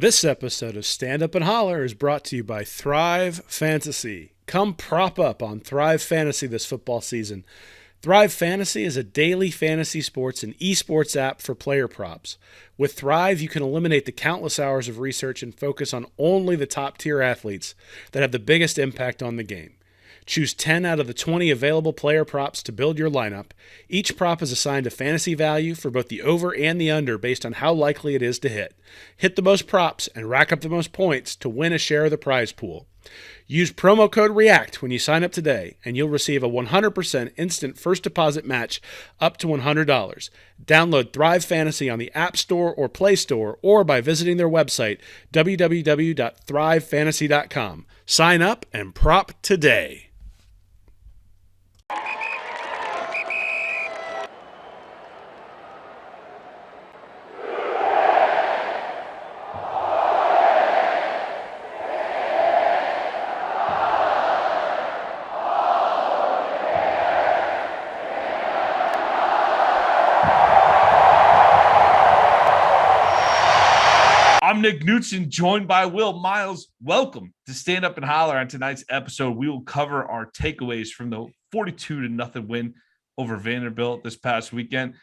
This episode of Stand Up and Holler is brought to you by Thrive Fantasy. Come prop up on Thrive Fantasy this football season. Thrive Fantasy is a daily fantasy sports and esports app for player props. With Thrive, you can eliminate the countless hours of research and focus on only the top tier athletes that have the biggest impact on the game. Choose 10 out of the 20 available player props to build your lineup. Each prop is assigned a fantasy value for both the over and the under based on how likely it is to hit. Hit the most props and rack up the most points to win a share of the prize pool. Use promo code REACT when you sign up today, and you'll receive a 100% instant first deposit match up to $100. Download Thrive Fantasy on the App Store or Play Store or by visiting their website, www.thrivefantasy.com. Sign up and prop today. I'm Nick Knutson, joined by Will Miles. Welcome to Stand Up and Holler. On tonight's episode, we will cover our takeaways from the 42-0 win over Vanderbilt this past weekend.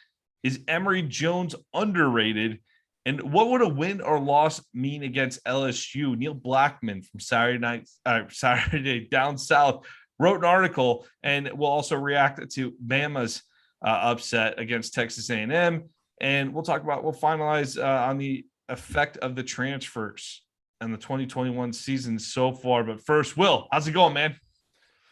Is Emory Jones underrated? And what would a win or loss mean against LSU? Neil Blackmon from Saturday Down South wrote an article, and we'll also react to BAMA's upset against Texas A&M. And we'll finalize on the effect of the transfers and the 2021 season so far. But first, Will, how's it going, man?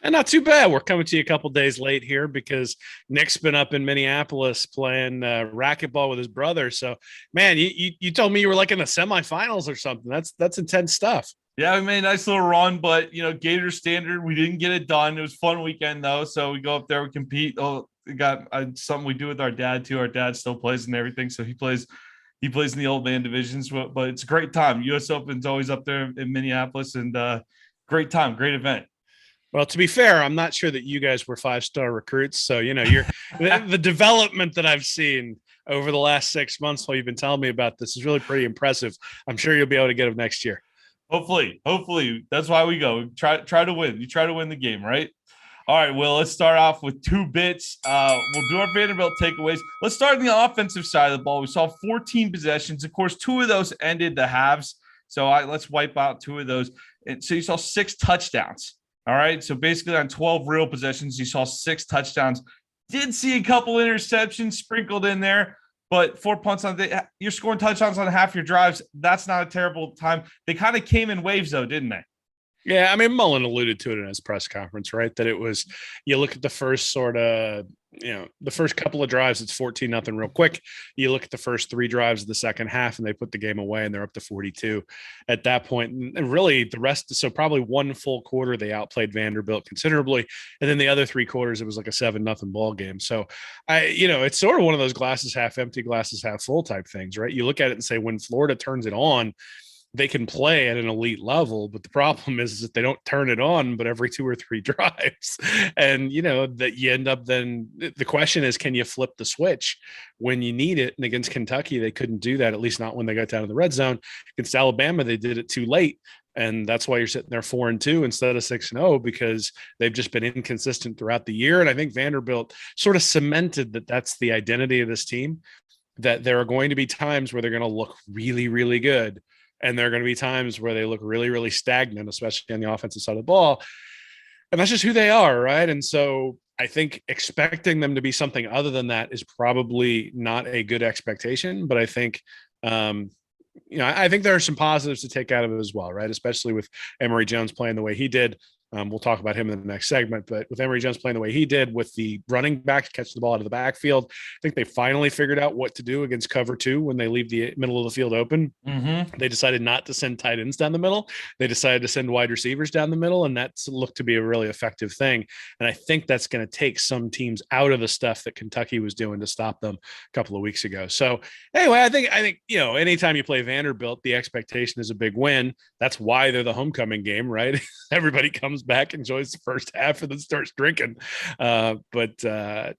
And not too bad. We're coming to you a couple days late here because Nick's been up in Minneapolis playing racquetball with his brother. So, man, you told me you were like in the semifinals or something. That's intense stuff. Yeah, we made a nice little run, but Gator standard, we didn't get it done. It was a fun weekend though, so we go up there, we compete. Oh, we got something we do with our dad too. Our dad still plays and everything, so he plays in the old man divisions, but it's a great time. U.S. Open's always up there in Minneapolis, and great time, great event. Well, to be fair, I'm not sure that you guys were 5-star recruits. So, you're the development that I've seen over the last 6 months while you've been telling me about this is really pretty impressive. I'm sure you'll be able to get them next year. Hopefully. That's why we go. Try to win. You try to win the game, right? All right, Will, let's start off with 2 bits. We'll do our Vanderbilt takeaways. Let's start on the offensive side of the ball. We saw 14 possessions. Of course, 2 of those ended the halves. So let's wipe out 2 of those. And so you saw 6 touchdowns. All right. So basically on 12 real possessions, you saw 6 touchdowns. Did see a couple interceptions sprinkled in there, but 4 punts on you're scoring touchdowns on half your drives. That's not a terrible time. They kind of came in waves though, didn't they? Yeah, I mean, Mullen alluded to it in his press conference, right? That it was, you look at the first the first couple of drives, it's 14-0 real quick. You look at the first 3 drives of the second half and they put the game away and they're up to 42 at that point. And really the rest, so probably 1 full quarter, they outplayed Vanderbilt considerably. And then the other 3 quarters, it was like a 7-0 ball game. So it's sort of one of those glasses half empty, glasses half full type things, right? You look at it and say, when Florida turns it on, they can play at an elite level, but the problem is that they don't turn it on, but every 2 or 3 drives. And, that you end up then the question is, can you flip the switch when you need it? And against Kentucky, they couldn't do that, at least not when they got down to the red zone. Against Alabama, they did it too late. And that's why you're sitting there 4-2 instead of 6-0, because they've just been inconsistent throughout the year. And I think Vanderbilt sort of cemented that that's the identity of this team, that there are going to be times where they're going to look really, really good. And there are going to be times where they look really, really stagnant, especially on the offensive side of the ball. And that's just who they are, right? And so I think expecting them to be something other than that is probably not a good expectation. But I think, I think there are some positives to take out of it as well, right? Especially with Emory Jones playing the way he did. We'll talk about him in the next segment, but with Emory Jones playing the way he did with the running back catching the ball out of the backfield, I think they finally figured out what to do against cover 2 when they leave the middle of the field open. Mm-hmm. They decided not to send tight ends down the middle. They decided to send wide receivers down the middle, and that's looked to be a really effective thing. And I think that's going to take some teams out of the stuff that Kentucky was doing to stop them a couple of weeks ago. So anyway, I think anytime you play Vanderbilt, the expectation is a big win. That's why they're the homecoming game, right? Everybody comes back, enjoys the first half, and then starts drinking. The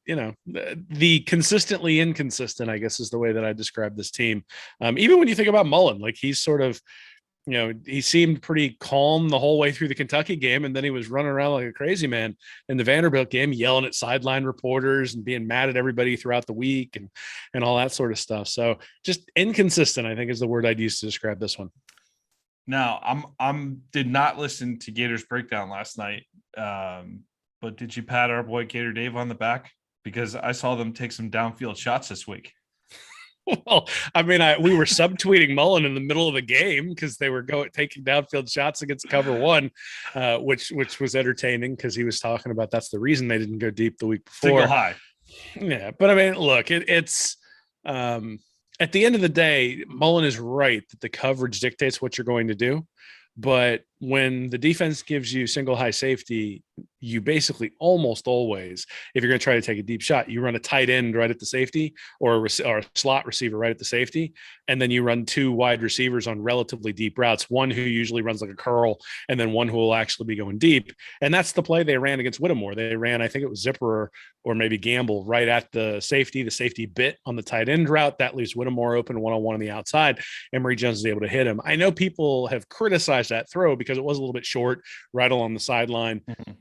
consistently inconsistent, I guess, is the way that I describe this team. Even when you think about Mullen, like he's sort of, he seemed pretty calm the whole way through the Kentucky game, and then he was running around like a crazy man in the Vanderbilt game, yelling at sideline reporters and being mad at everybody throughout the week and all that sort of stuff. So just inconsistent, I think, is the word I'd use to describe this one. Now, I'm did not listen to Gators breakdown last night, but did you pat our boy Gator Dave on the back? Because I saw them take some downfield shots this week. Well, I mean, we were subtweeting Mullen in the middle of the game because they were taking downfield shots against cover one, which was entertaining because he was talking about that's the reason they didn't go deep the week before. Single high. Yeah, but I mean, look, it's at the end of the day, Mullen is right that the coverage dictates what you're going to do. But when the defense gives you single high safety, you basically almost always, if you're going to try to take a deep shot, you run a tight end right at the safety or a slot receiver right at the safety. And then you run two wide receivers on relatively deep routes, one who usually runs like a curl and then one who will actually be going deep. And that's the play they ran against Whittemore. They ran, I think it was Zipper or maybe Gamble right at the safety bit on the tight end route. That leaves Whittemore open one-on-one on the outside. Emory Jones is able to hit him. I know people have criticized that throw because it was a little bit short right along the sideline. Mm-hmm.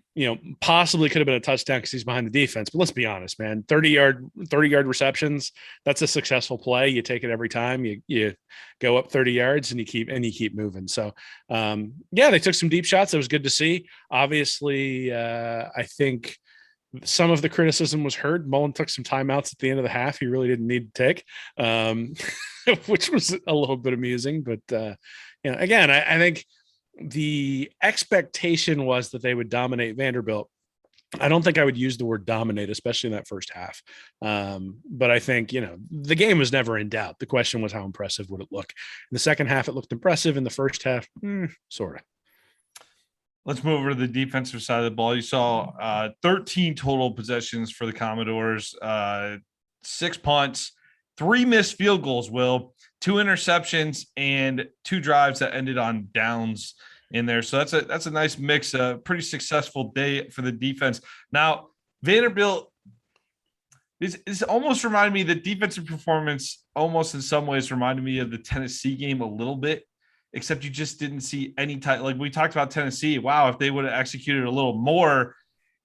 Possibly could have been a touchdown because he's behind the defense. But let's be honest, man, 30-yard receptions, that's a successful play. You take it every time. You go up 30 yards and you keep moving. So, they took some deep shots. It was good to see. Obviously, I think some of the criticism was heard. Mullen took some timeouts at the end of the half. He really didn't need to take, which was a little bit amusing. But, again, I think the expectation was that they would dominate Vanderbilt. I don't think I would use the word dominate, especially in that first half. But I think, the game was never in doubt. The question was how impressive would it look? In the second half, it looked impressive. In the first half, sort of. Let's move over to the defensive side of the ball. You saw 13 total possessions for the Commodores, 6 punts, 3 missed field goals, Will, 2 interceptions, and 2 drives that ended on downs in there. So that's a nice mix, a pretty successful day for the defense. Now, Vanderbilt is almost reminded me, the defensive performance almost in some ways reminded me of the Tennessee game a little bit, except you just didn't see any type. Like we talked about Tennessee. Wow, if they would have executed a little more,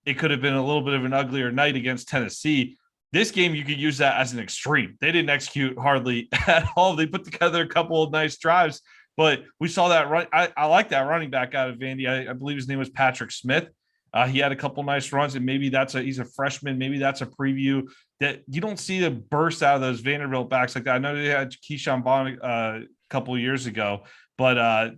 it could have been a little bit of an uglier night against Tennessee. This game, you could use that as an extreme. They didn't execute hardly at all. They put together a couple of nice drives, but we saw that run. I like that running back out of Vandy. I believe his name was Patrick Smith. He had a couple nice runs, and maybe he's a freshman. Maybe that's a preview that you don't see the burst out of those Vanderbilt backs like that. I know they had Keyshawn Vaughn a couple of years ago, but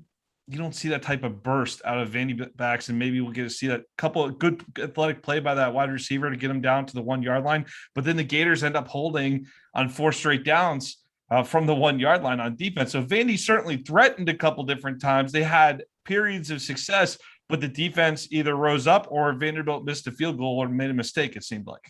you don't see that type of burst out of Vandy backs, and maybe we'll get to see that couple of good athletic play by that wide receiver to get him down to the 1 yard line. But then the Gators end up holding on 4 straight downs from the 1 yard line on defense. So Vandy certainly threatened a couple different times. They had periods of success, but the defense either rose up or Vanderbilt missed a field goal or made a mistake, it seemed like.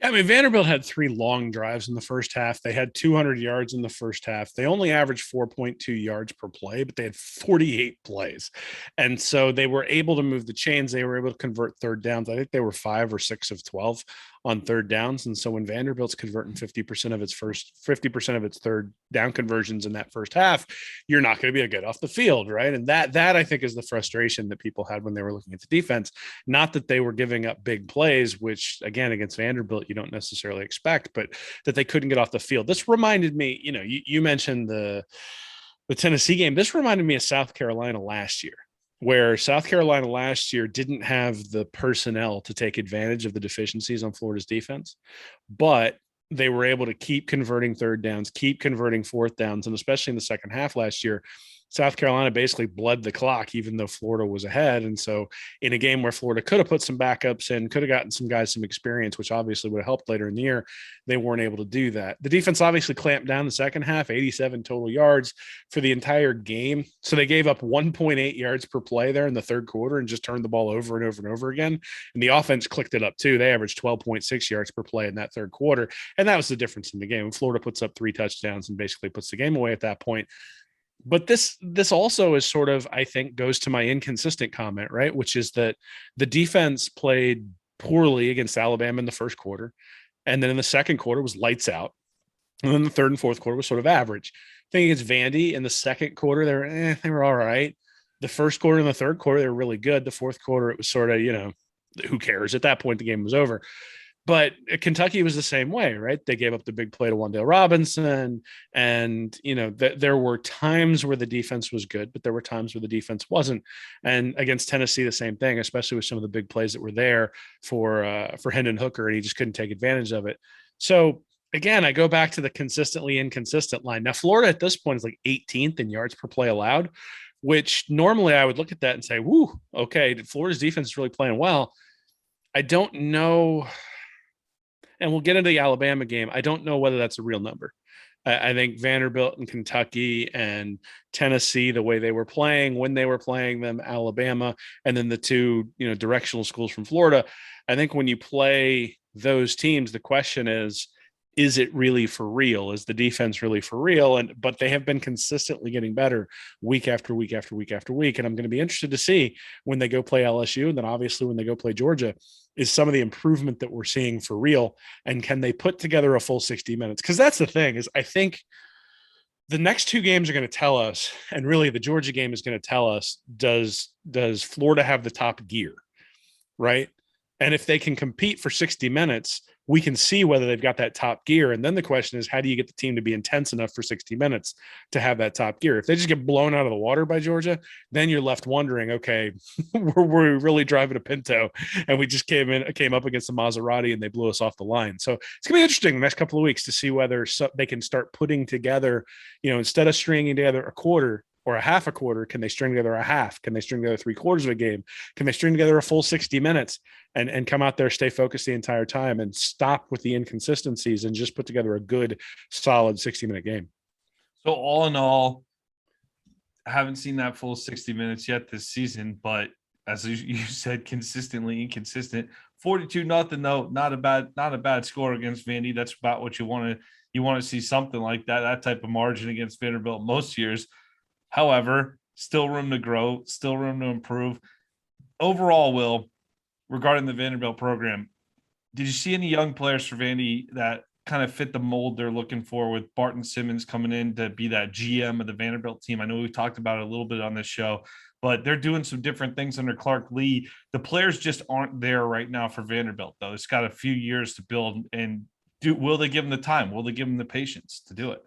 I mean, Vanderbilt had 3 long drives in the first half. They had 200 yards in the first half. They only averaged 4.2 yards per play, but they had 48 plays. And so they were able to move the chains. They were able to convert third downs. I think they were 5 or 6 of 12 on third downs. And so when Vanderbilt's converting 50% of its third down conversions in that first half, you're not going to be a good off the field, right? And that I think is the frustration that people had when they were looking at the defense. Not that they were giving up big plays, which again, against Vanderbilt, you don't necessarily expect, but that they couldn't get off the field. This reminded me, you mentioned the Tennessee game. This reminded me of South Carolina last year, where South Carolina last year didn't have the personnel to take advantage of the deficiencies on Florida's defense, but they were able to keep converting third downs, keep converting fourth downs. And especially in the second half last year, South Carolina basically bled the clock, even though Florida was ahead. And so in a game where Florida could have put some backups in, could have gotten some guys some experience, which obviously would have helped later in the year, they weren't able to do that. The defense obviously clamped down the second half, 87 total yards for the entire game. So they gave up 1.8 yards per play there in the third quarter and just turned the ball over and over and over again. And the offense clicked it up too. They averaged 12.6 yards per play in that third quarter. And that was the difference in the game. Florida puts up 3 touchdowns and basically puts the game away at that point. But this also is sort of, I think, goes to my inconsistent comment, right? Which is that the defense played poorly against Alabama in the first quarter, and then in the second quarter was lights out, and then the third and fourth quarter was sort of average. I think against Vandy in the second quarter, they were all right. The first quarter and the third quarter, they were really good. The fourth quarter, it was sort of, who cares? At that point, the game was over. But Kentucky was the same way, right? They gave up the big play to Wandale Robinson. And, there were times where the defense was good, but there were times where the defense wasn't. And against Tennessee, the same thing, especially with some of the big plays that were there for Hendon Hooker, and he just couldn't take advantage of it. So again, I go back to the consistently inconsistent line. Now, Florida at this point is like 18th in yards per play allowed, which normally I would look at that and say, whoo, okay, Florida's defense is really playing well. I don't know. And we'll get into the Alabama game. I don't know whether that's a real number. I think Vanderbilt and Kentucky and Tennessee, the way they were playing, when they were playing them, Alabama, and then the two, directional schools from Florida. I think when you play those teams, the question is it really for real? Is the defense really for real? But they have been consistently getting better week after week after week after week. And I'm going to be interested to see when they go play LSU, and then obviously when they go play Georgia, is some of the improvement that we're seeing for real, and can they put together a full 60 minutes? Because that's the thing, is I think the next two games are going to tell us, and really the Georgia game is going to tell us, does Florida have the top gear, right? And if they can compete for 60 minutes, we can see whether they've got that top gear. And then the question is, how do you get the team to be intense enough for 60 minutes to have that top gear? If they just get blown out of the water by Georgia, then you're left wondering, okay, we're really driving a Pinto, and we just came up against the Maserati and they blew us off the line. So it's going to be interesting the next couple of weeks to see whether they can start putting together, instead of stringing together a quarter or a half a quarter, can they string together a half? Can they string together 3/4 of a game? Can they string together a full 60 minutes and come out there, stay focused the entire time, and stop with the inconsistencies and just put together a good, solid 60-minute game? So all in all, I haven't seen that full 60 minutes yet this season, but as you said, consistently inconsistent. 42-0 though, not a bad score against Vandy. That's about what you want to see, something like that type of margin against Vanderbilt most years. However, still room to grow, still room to improve. Overall, Will, regarding the Vanderbilt program, did you see any young players for Vandy that kind of fit the mold they're looking for, with Barton Simmons coming in to be that GM of the Vanderbilt team? I know we've talked about it a little bit on this show, but they're doing some different things under Clark Lee. The players just aren't there right now for Vanderbilt, though. It's got a few years to build, and will they give them the time? Will they give them the patience to do it?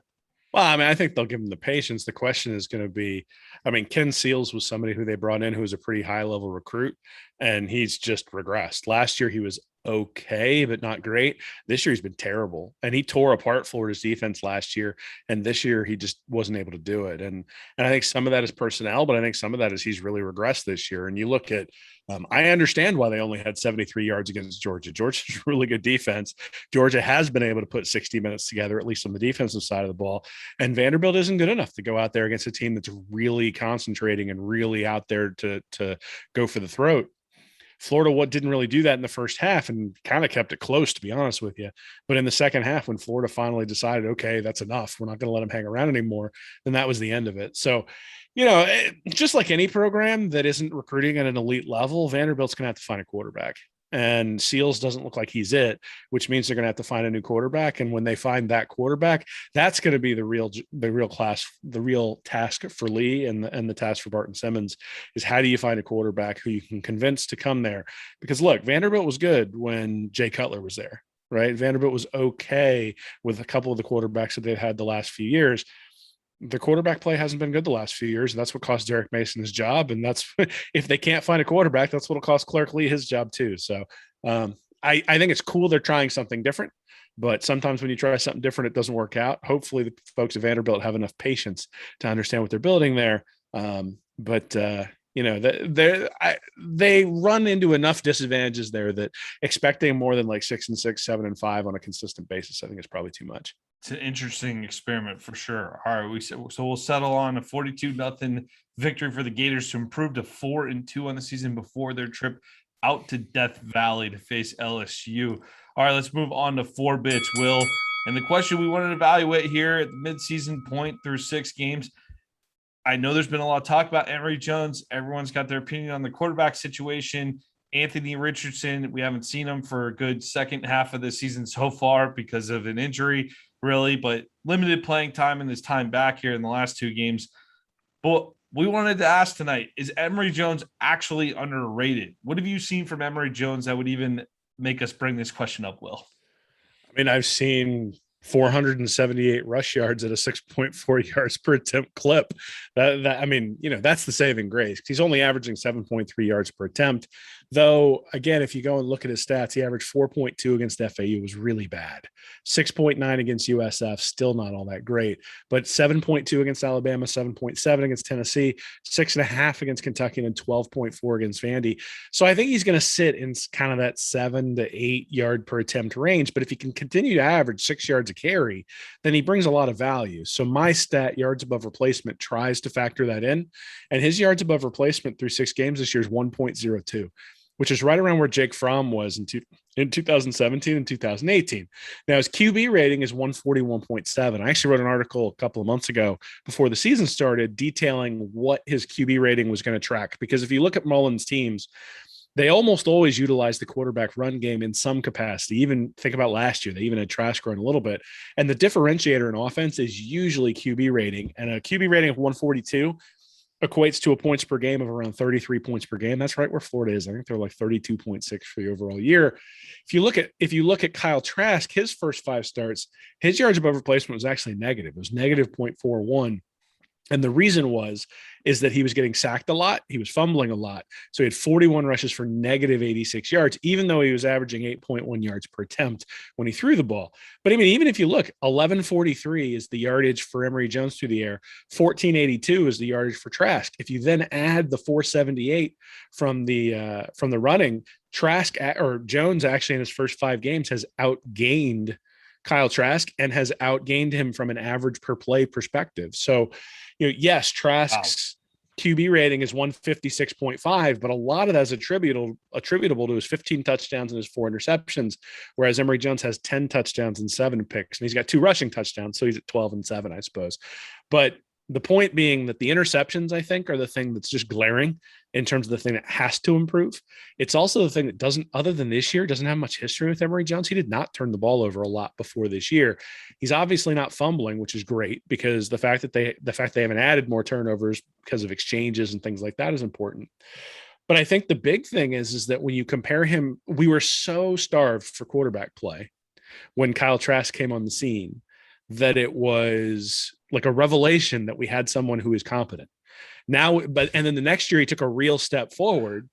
Well, I mean, I think they'll give him the patience. The question is going to be, Ken Seals was somebody who they brought in who was a pretty high level recruit, and he's just regressed. Last year, he was okay, but not great. This year, he's been terrible, and he tore apart Florida's defense last year. And this year, he just wasn't able to do it. And I think some of that is personnel, but I think some of that is he's really regressed this year. And you look at, I understand why they only had 73 yards against Georgia. Georgia's really good defense. Georgia has been able to put 60 minutes together, at least on the defensive side of the ball. And Vanderbilt isn't good enough to go out there against a team that's really concentrating and really out there to go for the throat. Florida didn't really do that in the first half and kind of kept it close, to be honest with you. But in the second half, when Florida finally decided, okay, that's enough, we're not going to let them hang around anymore, then that was the end of it. So, just like any program that isn't recruiting at an elite level, Vanderbilt's going to have to find a quarterback. And Seals doesn't look like he's it, which means they're going to have to find a new quarterback. And when they find that quarterback, that's going to be the real task for Lee and the task for Barton Simmons is, how do you find a quarterback who you can convince to come there? Because look, Vanderbilt was good when Jay Cutler was there, right? Vanderbilt was okay with a couple of the quarterbacks that they've had the last few years. The quarterback play hasn't been good the last few years. And that's what cost Derek Mason his job. And that's, if they can't find a quarterback, that's what'll cost Clark Lee his job too. So I think it's cool they're trying something different, but sometimes when you try something different, it doesn't work out. Hopefully the folks at Vanderbilt have enough patience to understand what they're building there. They run into enough disadvantages there that expecting more than like 6-6, 7-5 on a consistent basis, I think is probably too much. It's an interesting experiment for sure. All right, so we'll settle on a 42-0 victory for the Gators to improve to 4-2 on the season before their trip out to Death Valley to face LSU. All right, let's move on to 4 bits, Will. And the question we wanted to evaluate here at the midseason point through 6 games: I know there's been a lot of talk about Emory Jones. Everyone's got their opinion on the quarterback situation. Anthony Richardson, we haven't seen him for a good second half of the season so far because of an injury, really, but limited playing time in his time back here in the last two games. But we wanted to ask tonight, is Emory Jones actually underrated? What have you seen from Emory Jones that would even make us bring this question up, Will? I mean, I've seen 478 rush yards at a 6.4 yards per attempt clip. I mean, that's the saving grace. He's only averaging 7.3 yards per attempt. Though, again, if you go and look at his stats, he averaged 4.2 against FAU, was really bad. 6.9 against USF, still not all that great. But 7.2 against Alabama, 7.7 against Tennessee, 6.5 against Kentucky, and 12.4 against Vandy. So I think he's going to sit in kind of that 7 to 8 yard per attempt range. But if he can continue to average 6 yards a carry, then he brings a lot of value. So my stat, yards above replacement, tries to factor that in. And his yards above replacement through 6 games this year is 1.02. which is right around where Jake Fromm was in 2017 and 2018. Now, his QB rating is 141.7. I actually wrote an article a couple of months ago before the season started detailing what his QB rating was going to track. Because if you look at Mullen's teams, they almost always utilize the quarterback run game in some capacity. Even think about last year, they even had Trask run a little bit. And the differentiator in offense is usually QB rating. And a QB rating of 142 equates to a points per game of around 33 points per game. That's right where Florida is. I think they're like 32.6 for the overall year. If you look at Kyle Trask, his first 5 starts, his yards above replacement was actually negative. It was negative 0.41. And the reason is that he was getting sacked a lot. He was fumbling a lot. So he had 41 rushes for negative 86 yards, even though he was averaging 8.1 yards per attempt when he threw the ball. But I mean, even if you look, 1143 is the yardage for Emory Jones through the air. 1482 is the yardage for Trask. If you then add the 478 from the running, Trask or Jones actually in his first 5 games has outgained Kyle Trask and has outgained him from an average per play perspective. So, yes, Trask's QB rating is 156.5, but a lot of that is attributable to his 15 touchdowns and his 4 interceptions, whereas Emory Jones has 10 touchdowns and 7 picks, and he's got 2 rushing touchdowns, so he's at 12 and 7, I suppose. But the point being that the interceptions, I think, are the thing that's just glaring in terms of the thing that has to improve. It's also the thing that doesn't, other than this year, doesn't have much history with Emory Jones. He did not turn the ball over a lot before this year. He's obviously not fumbling, which is great because the fact they haven't added more turnovers because of exchanges and things like that is important. But I think the big thing is that when you compare him, we were so starved for quarterback play when Kyle Trask came on the scene that it was like a revelation that we had someone who is competent now. And then the next year he took a real step forward.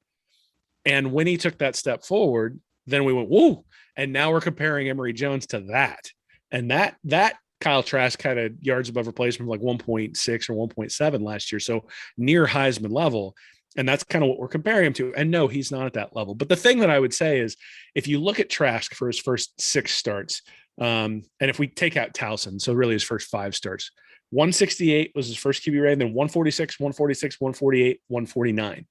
And when he took that step forward, then we went, whoa. And now we're comparing Emory Jones to that. And that Kyle Trask had a yards above replacement of like 1.6 or 1.7 last year. So near Heisman level. And that's kind of what we're comparing him to. And no, he's not at that level. But the thing that I would say is if you look at Trask for his first 6 starts, and if we take out Towson, so really his first 5 starts, 168 was his first QB rating, then 146, 146, 148, 149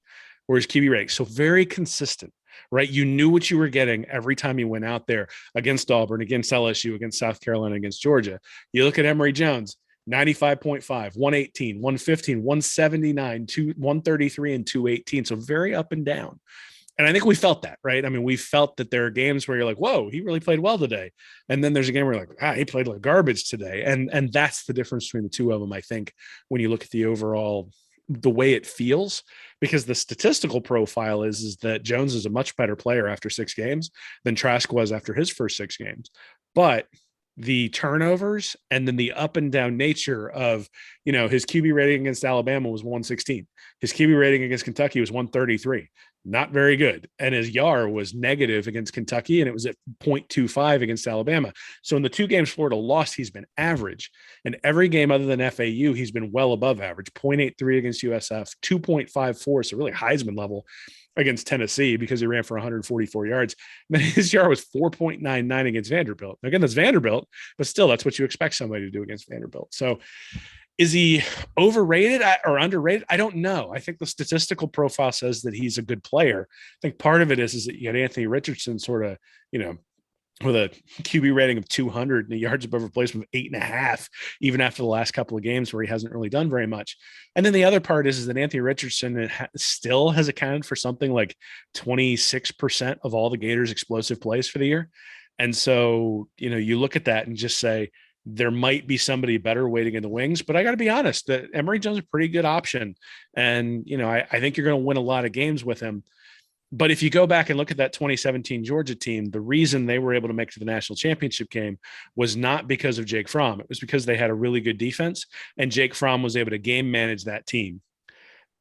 were his QB ratings. So very consistent, right? You knew what you were getting every time you went out there against Auburn, against LSU, against South Carolina, against Georgia. You look at Emory Jones, 95.5, 118, 115, 179, 133, and 218. So very up and down. And I think we felt that, right? I mean, we felt that there are games where you're like, whoa, he really played well today. And then there's a game where you're like, he played like garbage today. And that's the difference between the two of them, I think, when you look at the overall, the way it feels, because the statistical profile is that Jones is a much better player after 6 games than Trask was after his first 6 games. But the turnovers and then the up and down nature of, his QB rating against Alabama was 116. His QB rating against Kentucky was 133. Not very good. And his YAR was negative against Kentucky, and it was at 0.25 against Alabama. So in the 2 games Florida lost, he's been average. And every game other than FAU, he's been well above average. 0.83 against USF, 2.54, so really Heisman level against Tennessee because he ran for 144 yards. And then his YAR was 4.99 against Vanderbilt. Again, that's Vanderbilt, but still, that's what you expect somebody to do against Vanderbilt. So is he overrated or underrated? I don't know. I think the statistical profile says that he's a good player. I think part of it is that you got Anthony Richardson sort of, with a QB rating of 200 and a yards above replacement of 8.5, even after the last couple of games where he hasn't really done very much. And then the other part is that Anthony Richardson still has accounted for something like 26% of all the Gators' explosive plays for the year. And so, you look at that and just say, there might be somebody better waiting in the wings, but I got to be honest that Emory Jones is a pretty good option. And, I think you're going to win a lot of games with him. But if you go back and look at that 2017 Georgia team, the reason they were able to make it to the national championship game was not because of Jake Fromm. It was because they had a really good defense, and Jake Fromm was able to game manage that team.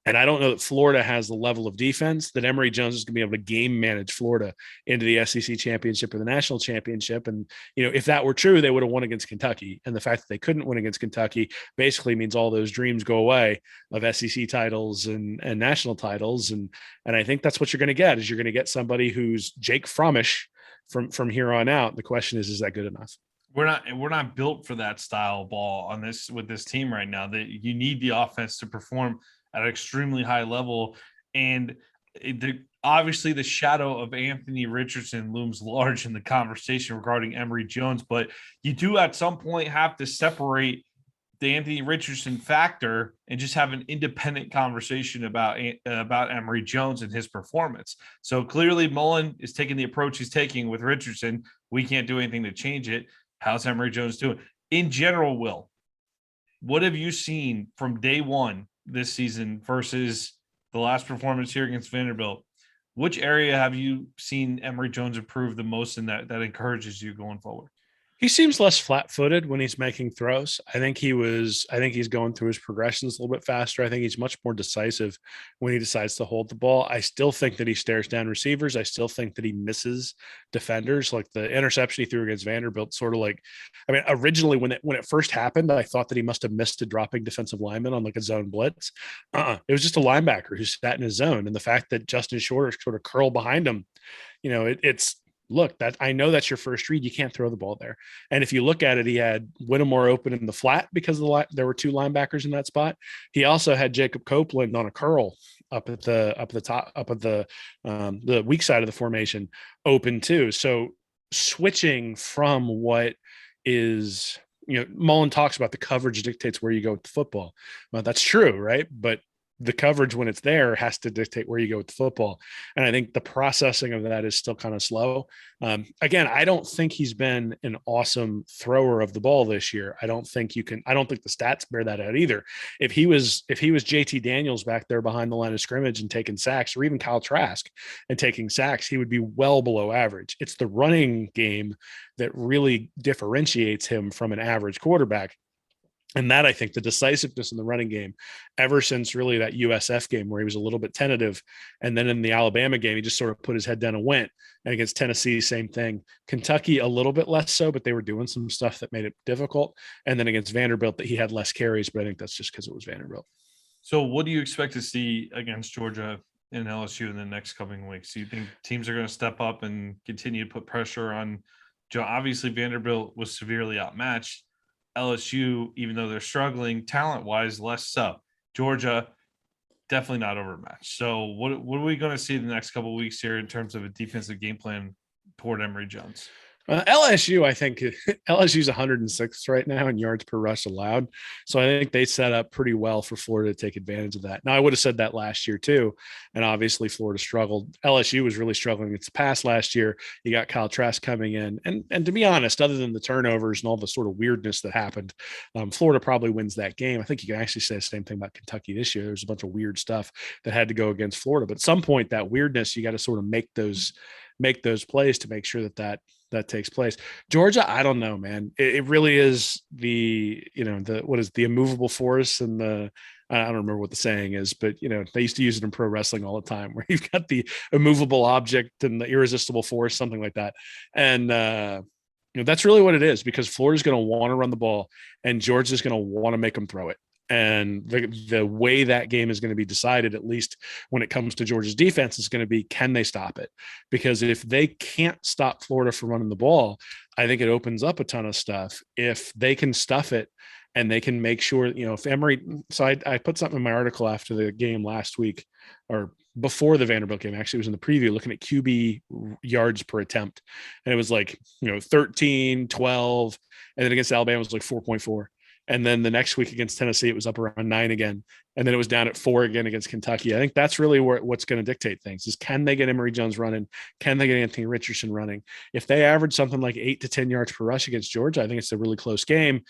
And I don't know that Florida has the level of defense that Emory Jones is going to be able to game manage Florida into the SEC championship or the national championship. And, if that were true, they would have won against Kentucky. And the fact that they couldn't win against Kentucky basically means all those dreams go away of SEC titles and national titles. And I think that's what you're going to get, is you're going to get somebody who's Jake Frommish from here on out. The question is that good enough? We're not built for that style of ball with this team right now. That you need the offense to perform at an extremely high level. And obviously the shadow of Anthony Richardson looms large in the conversation regarding Emory Jones, but you do at some point have to separate the Anthony Richardson factor and just have an independent conversation about Emory Jones and his performance. So clearly Mullen is taking the approach he's taking with Richardson. We can't do anything to change it. How's Emory Jones doing? In general, Will, what have you seen from day one this season versus the last performance here against Vanderbilt? Which area have you seen Emory Jones improve the most in that encourages you going forward? He seems less flat-footed when he's making throws. I think he's going through his progressions a little bit faster. I think he's much more decisive when he decides to hold the ball. I still think that he stares down receivers. I still think that he misses defenders. Like the interception he threw against Vanderbilt, originally when it first happened, I thought that he must have missed a dropping defensive lineman on like a zone blitz. It was just a linebacker who sat in his zone. And the fact that Justin Shorter sort of curled behind him, it's look, that I know that's your first read. You can't throw the ball there. And if you look at it, he had Whittemore open in the flat because there were two linebackers in that spot. He also had Jacob Copeland on a curl up at the top, up at the weak side of the formation open too. So switching from what is, Mullen talks about the coverage dictates where you go with the football. Well, that's true, right? But the coverage when it's there has to dictate where you go with the football. And I think the processing of that is still kind of slow. Again, I don't think he's been an awesome thrower of the ball this year. I don't think the stats bear that out either. If he was JT Daniels back there behind the line of scrimmage and taking sacks, or even Kyle Trask and taking sacks, he would be well below average. It's the running game that really differentiates him from an average quarterback. And that, I think, the decisiveness in the running game, ever since really that USF game where he was a little bit tentative. And then in the Alabama game, he just sort of put his head down and went. And against Tennessee, same thing. Kentucky, a little bit less so, but they were doing some stuff that made it difficult. And then against Vanderbilt, that he had less carries, but I think that's just because it was Vanderbilt. So what do you expect to see against Georgia and LSU in the next coming weeks? Do you think teams are going to step up and continue to put pressure on Joe? Obviously, Vanderbilt was severely outmatched. LSU, even though they're struggling talent-wise, less so. Georgia, definitely not overmatched. So what are we going to see in the next couple of weeks here in terms of a defensive game plan toward Emory Jones? LSU, I think LSU's 106th right now in yards per rush allowed. So I think they set up pretty well for Florida to take advantage of that. Now, I would have said that last year too. And obviously Florida struggled. LSU was really struggling against the pass last year. You got Kyle Trask coming in. And to be honest, other than the turnovers and all the sort of weirdness that happened, Florida probably wins that game. I think you can actually say the same thing about Kentucky this year. There's a bunch of weird stuff that had to go against Florida. But at some point, that weirdness, you got to sort of make those plays to make sure that takes place. Georgia, I don't know, man. It really is the immovable force and I don't remember what the saying is, but they used to use it in pro wrestling all the time, where you've got the immovable object and the irresistible force, something like that. And that's really what it is, because Florida's going to want to run the ball and Georgia's going to want to make them throw it. And the way that game is going to be decided, at least when it comes to Georgia's defense, is going to be, can they stop it? Because if they can't stop Florida from running the ball, I think it opens up a ton of stuff. If they can stuff it and they can make sure, if Emory – so I put something in my article after the game last week, or before the Vanderbilt game. Actually, it was in the preview looking at QB yards per attempt. And it was like, 13, 12. And then against Alabama, it was like 4.4. And then the next week against Tennessee, it was up around 9 again. And then it was down at 4 again against Kentucky. I think that's really what's going to dictate things is, can they get Emory Jones running? Can they get Anthony Richardson running? If they average something like 8 to 10 yards per rush against Georgia, I think it's a really close game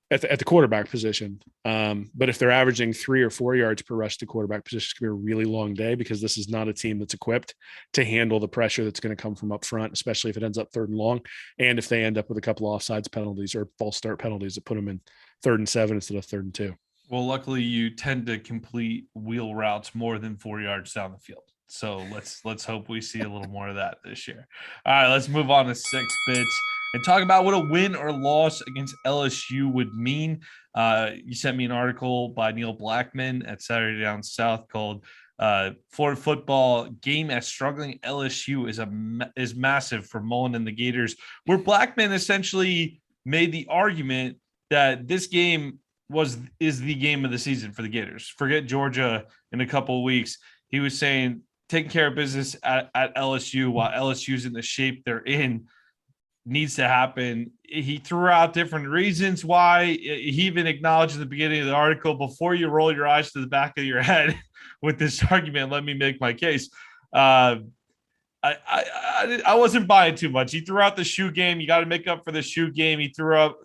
at the quarterback position. But if they're averaging 3 or 4 yards per rush to quarterback position, it's going to be a really long day, because this is not a team that's equipped to handle the pressure that's going to come from up front, especially if it ends up 3rd and long. And if they end up with a couple of offsides penalties or false start penalties that put them in 3rd and 7 instead of 3rd and 2. Well, luckily you tend to complete wheel routes more than 4 yards down the field. So let's hope we see a little more of that this year. All right, let's move on to 6 bits and talk about what a win or loss against LSU would mean. You sent me an article by Neil Blackmon at Saturday Down South called Florida football game as struggling LSU is massive for Mullen and the Gators, where Blackmon essentially made the argument that this game is the game of the season for the Gators. Forget Georgia in a couple of weeks. He was saying taking care of business at LSU while LSU's in the shape they're in needs to happen. He threw out different reasons why. He even acknowledged at the beginning of the article, before you roll your eyes to the back of your head with this argument, let me make my case. I wasn't buying too much. He threw out the shoe game. You got to make up for the shoe game. He threw out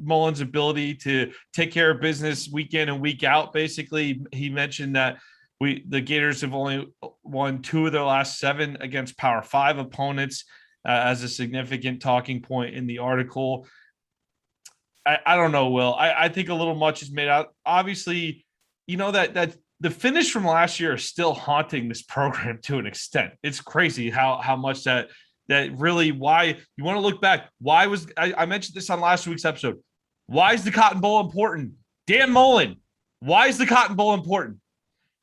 Mullen's ability to take care of business week in and week out. Basically, he mentioned that the Gators have only won 2 of their last 7 against Power 5 opponents, as a significant talking point in the article. I don't know, Will. I think a little much is made out. Obviously, that the finish from last year is still haunting this program to an extent. It's crazy how much that really, why you want to look back. Why was I mentioned this on last week's episode? Why is the Cotton Bowl important? Dan Mullen. Why is the Cotton Bowl important?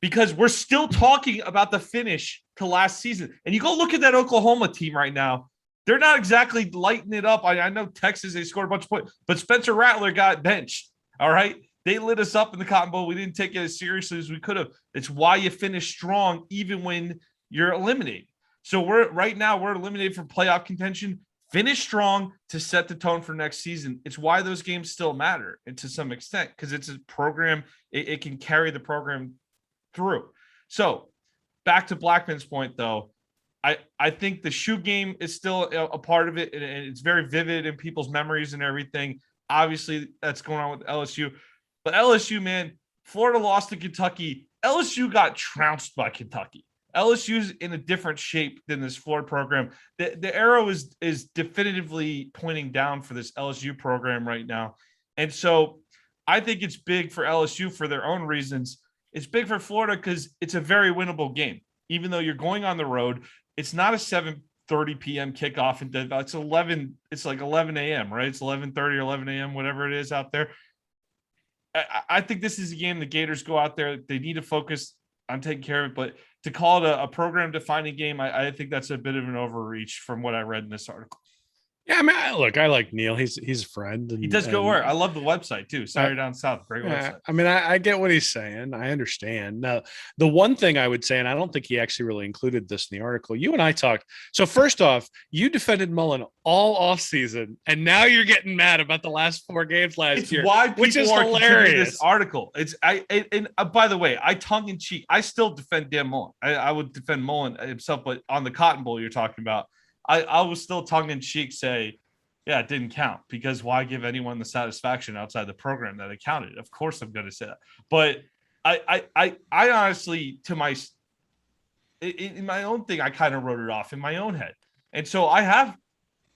Because we're still talking about the finish to last season. And you go look at that Oklahoma team right now. They're not exactly lighting it up. I know Texas, they scored a bunch of points, but Spencer Rattler got benched. All right. They lit us up in the Cotton Bowl. We didn't take it as seriously as we could have. It's why you finish strong, even when you're eliminated. So we're eliminated from playoff contention. Finish strong to set the tone for next season. It's why those games still matter, and to some extent, because it's a program. It can carry the program through. So back to Blackman's point, though, I think the shoe game is still a part of it, and it's very vivid in people's memories and everything. Obviously, that's going on with LSU. But LSU, man, Florida lost to Kentucky. LSU got trounced by Kentucky. LSU's in a different shape than this Florida program. The arrow is definitively pointing down for this LSU program right now. And so I think it's big for LSU for their own reasons. It's big for Florida because it's a very winnable game. Even though you're going on the road, it's not a 7:30 p.m. kickoff. It's like 11 a.m., right? It's 11:30 or 11 a.m., whatever it is out there. I think this is a game the Gators go out there. They need to focus on taking care of it. But to call it a program-defining game, I think that's a bit of an overreach from what I read in this article. Yeah, I mean, I like Neil. He's a friend. He does good work. I love the website too. Saturday Down South, great website. I mean, I get what he's saying. I understand. Now, the one thing I would say, and I don't think he actually really included this in the article, you and I talked. So first off, you defended Mullen all off season, and now you're getting mad about the last 4 games last year, which is hilarious. This article. By the way, I tongue in cheek. I still defend Dan Mullen. I would defend Mullen himself, but on the Cotton Bowl you're talking about, I was still tongue in cheek say, yeah, it didn't count, because why give anyone the satisfaction outside the program that it counted? Of course I'm going to say that. But I honestly, in my own thing, I kind of wrote it off in my own head. And so I have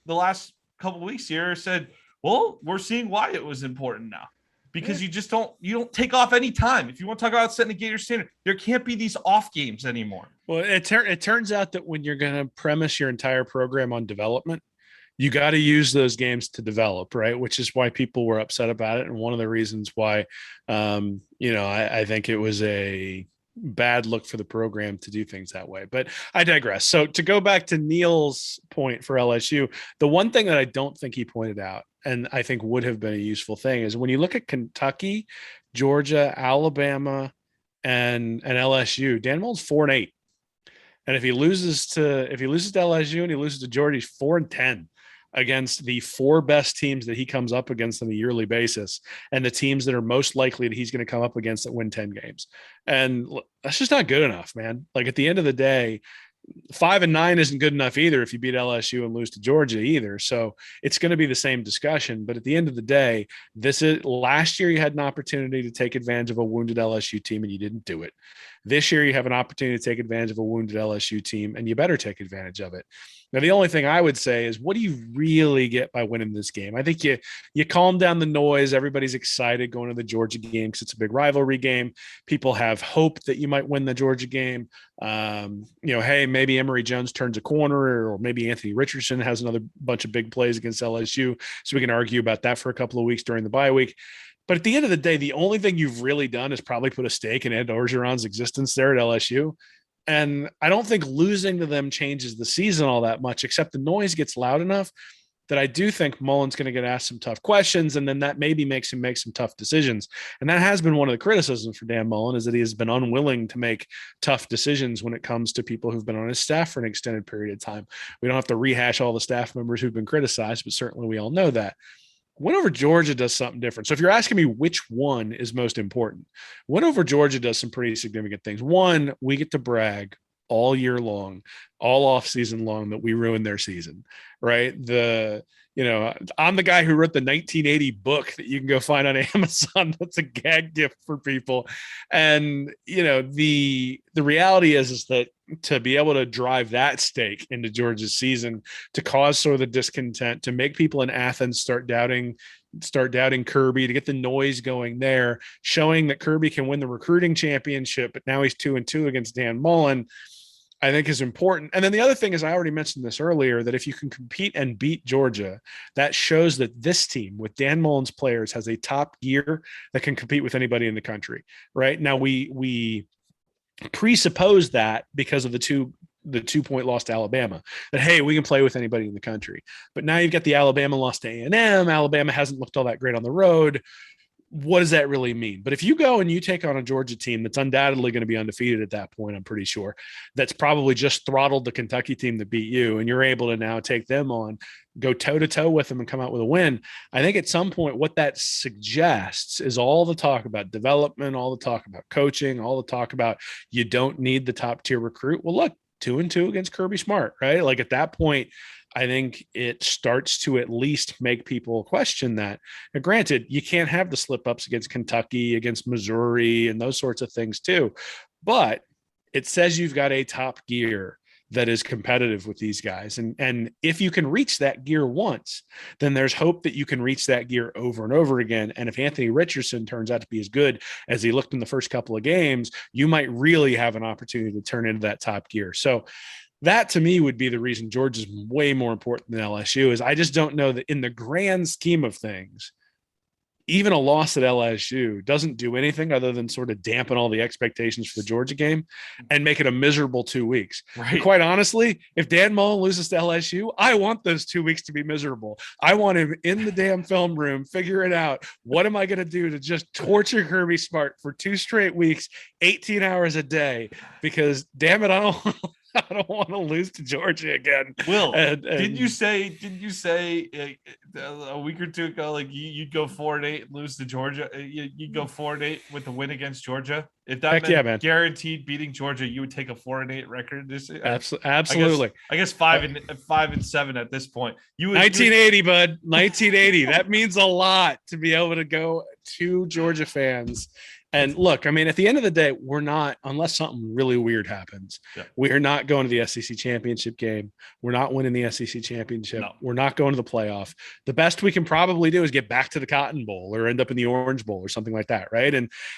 the last couple of weeks here said, well, we're seeing why it was important now. Because you don't take off any time. If you want to talk about setting a Gator standard, there can't be these off games anymore. Well, it turns out that when you're going to premise your entire program on development, you got to use those games to develop, right? Which is why people were upset about it. And one of the reasons why, I think it was a bad look for the program to do things that way. But I digress. So to go back to Neil's point for LSU, the one thing that I don't think he pointed out, and I think would have been a useful thing, is when you look at Kentucky, Georgia, Alabama, and LSU. Dan Mullen's 4-8. And if he loses to LSU and he loses to Georgia, he's 4-10 against the four best teams that he comes up against on a yearly basis, and the teams that are most likely that he's going to come up against that win 10 games. And that's just not good enough, man. Like, at the end of the day, 5-9 isn't good enough either if you beat LSU and lose to Georgia either. So it's going to be the same discussion. But at the end of the day, last year you had an opportunity to take advantage of a wounded LSU team and you didn't do it. This year you have an opportunity to take advantage of a wounded LSU team, and you better take advantage of it. Now, the only thing I would say is, what do you really get by winning this game? I think you calm down the noise. Everybody's excited going to the Georgia game because it's a big rivalry game. People have hope that you might win the Georgia game. Hey, maybe Emory Jones turns a corner, or maybe Anthony Richardson has another bunch of big plays against LSU. So we can argue about that for a couple of weeks during the bye week. But at the end of the day, the only thing you've really done is probably put a stake in Ed Orgeron's existence there at LSU. And I don't think losing to them changes the season all that much, except the noise gets loud enough that I do think Mullen's going to get asked some tough questions, and then that maybe makes him make some tough decisions. And that has been one of the criticisms for Dan Mullen, is that he has been unwilling to make tough decisions when it comes to people who've been on his staff for an extended period of time. We don't have to rehash all the staff members who've been criticized, but certainly we all know that. Win over Georgia does something different. So if you're asking me which one is most important, win over Georgia does some pretty significant things. One, we get to brag all year long, all off season long, that we ruined their season, right? I'm the guy who wrote the 1980 book that you can go find on Amazon. That's a gag gift for people. And, the reality is that to be able to drive that stake into Georgia's season, to cause sort of the discontent, to make people in Athens start doubting Kirby, to get the noise going there, showing that Kirby can win the recruiting championship, but now he's 2-2 against Dan Mullen, I think is important. And then the other thing is, I already mentioned this earlier, that if you can compete and beat Georgia, that shows that this team with Dan Mullen's players has a top gear that can compete with anybody in the country. Right now, we presuppose that because of the 2-point loss to Alabama, that, hey, we can play with anybody in the country. But now you've got the Alabama loss to A&M. Alabama hasn't looked all that great on the road. What does that really mean? But if you go and you take on a Georgia team that's undoubtedly going to be undefeated at that point, I'm pretty sure, that's probably just throttled the Kentucky team that beat you, and you're able to now take them on, go toe-to-toe with them and come out with a win, I think at some point what that suggests is all the talk about development, all the talk about coaching, all the talk about you don't need the top-tier recruit. Well, look, 2-2 against Kirby Smart, right? Like, at that point, I think it starts to at least make people question that. Now, granted, you can't have the slip-ups against Kentucky, against Missouri, and those sorts of things too. But it says you've got a top gear that is competitive with these guys. And if you can reach that gear once, then there's hope that you can reach that gear over and over again. And if Anthony Richardson turns out to be as good as he looked in the first couple of games, you might really have an opportunity to turn into that top gear. So that, to me, would be the reason Georgia is way more important than LSU. Is I just don't know that in the grand scheme of things, even a loss at LSU doesn't do anything other than sort of dampen all the expectations for the Georgia game and make it a miserable 2 weeks. Right. And quite honestly, if Dan Mullen loses to LSU, I want those 2 weeks to be miserable. I want him in the damn film room, figuring out, what am I going to do to just torture Kirby Smart for 2 straight weeks, 18 hours a day? Because damn it, I don't want to lose to Georgia again. Will, did you say a week or two ago, like you'd go 4-8 and lose to Georgia? You'd go 4-8 with the win against Georgia. If that meant guaranteed beating Georgia, you would take a 4-8 record this year. Absolutely. I guess 5-7 at this point. 1980, bud. 1980. That means a lot to be able to go to Georgia fans. And look, I mean, at the end of the day, we're not, unless something really weird happens, we are not going to the SEC championship game. We're not winning the SEC championship. No. We're not going to the playoff. The best we can probably do is get back to the Cotton Bowl or end up in the Orange Bowl or something like that, right?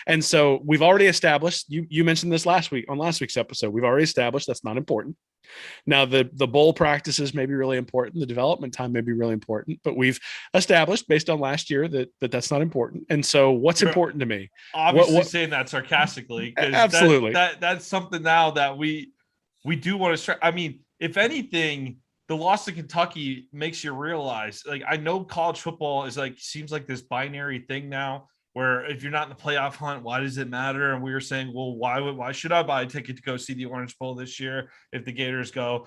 And so we've already established, you mentioned this last week's episode, we've already established that's not important. Now, the bowl practices may be really important. The development time may be really important, but we've established based on last year that that's not important. And so what's important to me? Obviously saying that sarcastically. Absolutely. That's something now that we do want to start. I mean, if anything, the loss to Kentucky makes you realize, like, I know college football is seems like this binary thing now. where if you're not in the playoff hunt, why does it matter? And we were saying, well, why should I buy a ticket to go see the Orange Bowl this year if the Gators go?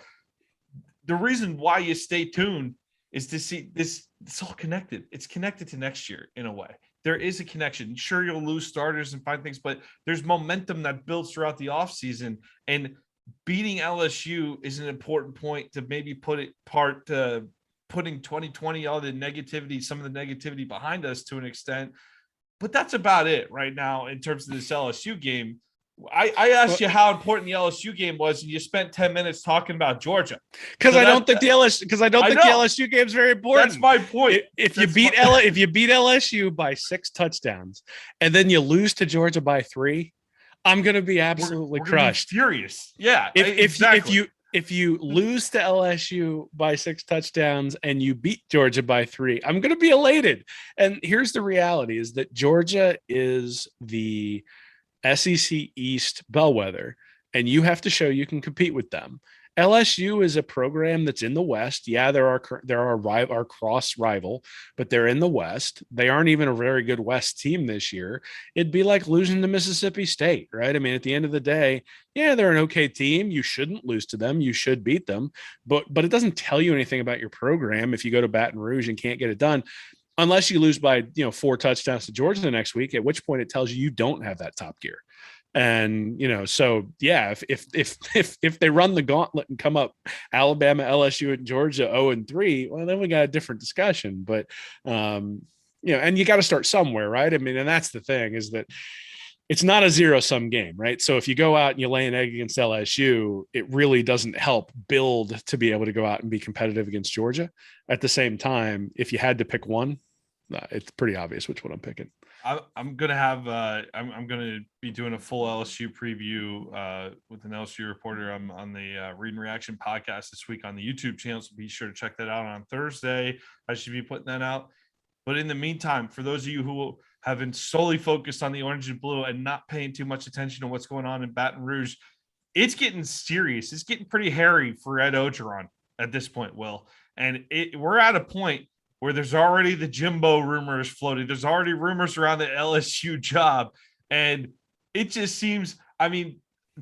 The reason why you stay tuned is to see this. It's all connected. It's connected to next year in a way. There is a connection. Sure, you'll lose starters and find things, but there's momentum that builds throughout the offseason. And beating LSU is an important point to maybe putting 2020, all the negativity, some of the negativity behind us to an extent. But that's about it right now in terms of this LSU game. I asked you how important the LSU game was, and you spent 10 minutes talking about Georgia. Because I don't think the LSU game is very important. That's my point. If you beat LSU by 6 touchdowns and then you lose to Georgia by 3, I'm going to be absolutely crushed. Furious. Yeah. If you lose to LSU by 6 touchdowns and you beat Georgia by 3, I'm going to be elated. And here's the reality: is that Georgia is the SEC East bellwether, and you have to show you can compete with them. LSU is a program that's in the West. Yeah, they're our cross rival, but they're in the West. They aren't even a very good West team this year. It'd be like losing to Mississippi State, right? I mean, at the end of the day, yeah, they're an okay team. You shouldn't lose to them. You should beat them, but it doesn't tell you anything about your program if you go to Baton Rouge and can't get it done, unless you lose by 4 touchdowns to Georgia the next week, at which point it tells you don't have that top gear. And so yeah, if they run the gauntlet and come up Alabama, LSU, and Georgia 0-3, well, then we got a different discussion. But and you got to start somewhere, right? I mean, and that's the thing, is that it's not a zero-sum game, right? So if you go out and you lay an egg against LSU, it really doesn't help build to be able to go out and be competitive against Georgia. At the same time, if you had to pick one, it's pretty obvious which one I'm picking. I'm gonna be doing a full LSU preview with an LSU reporter. I'm on the Read and Reaction podcast this week on the YouTube channel, so be sure to check that out on Thursday. I should be putting that out. But in the meantime, for those of you who have been solely focused on the orange and blue and not paying too much attention to what's going on in Baton Rouge, it's getting serious. It's getting pretty hairy for Ed Orgeron at this point, Will. And we're at a point where there's already the Jimbo rumors floating. There's already rumors around the LSU job. And it just seems, I mean,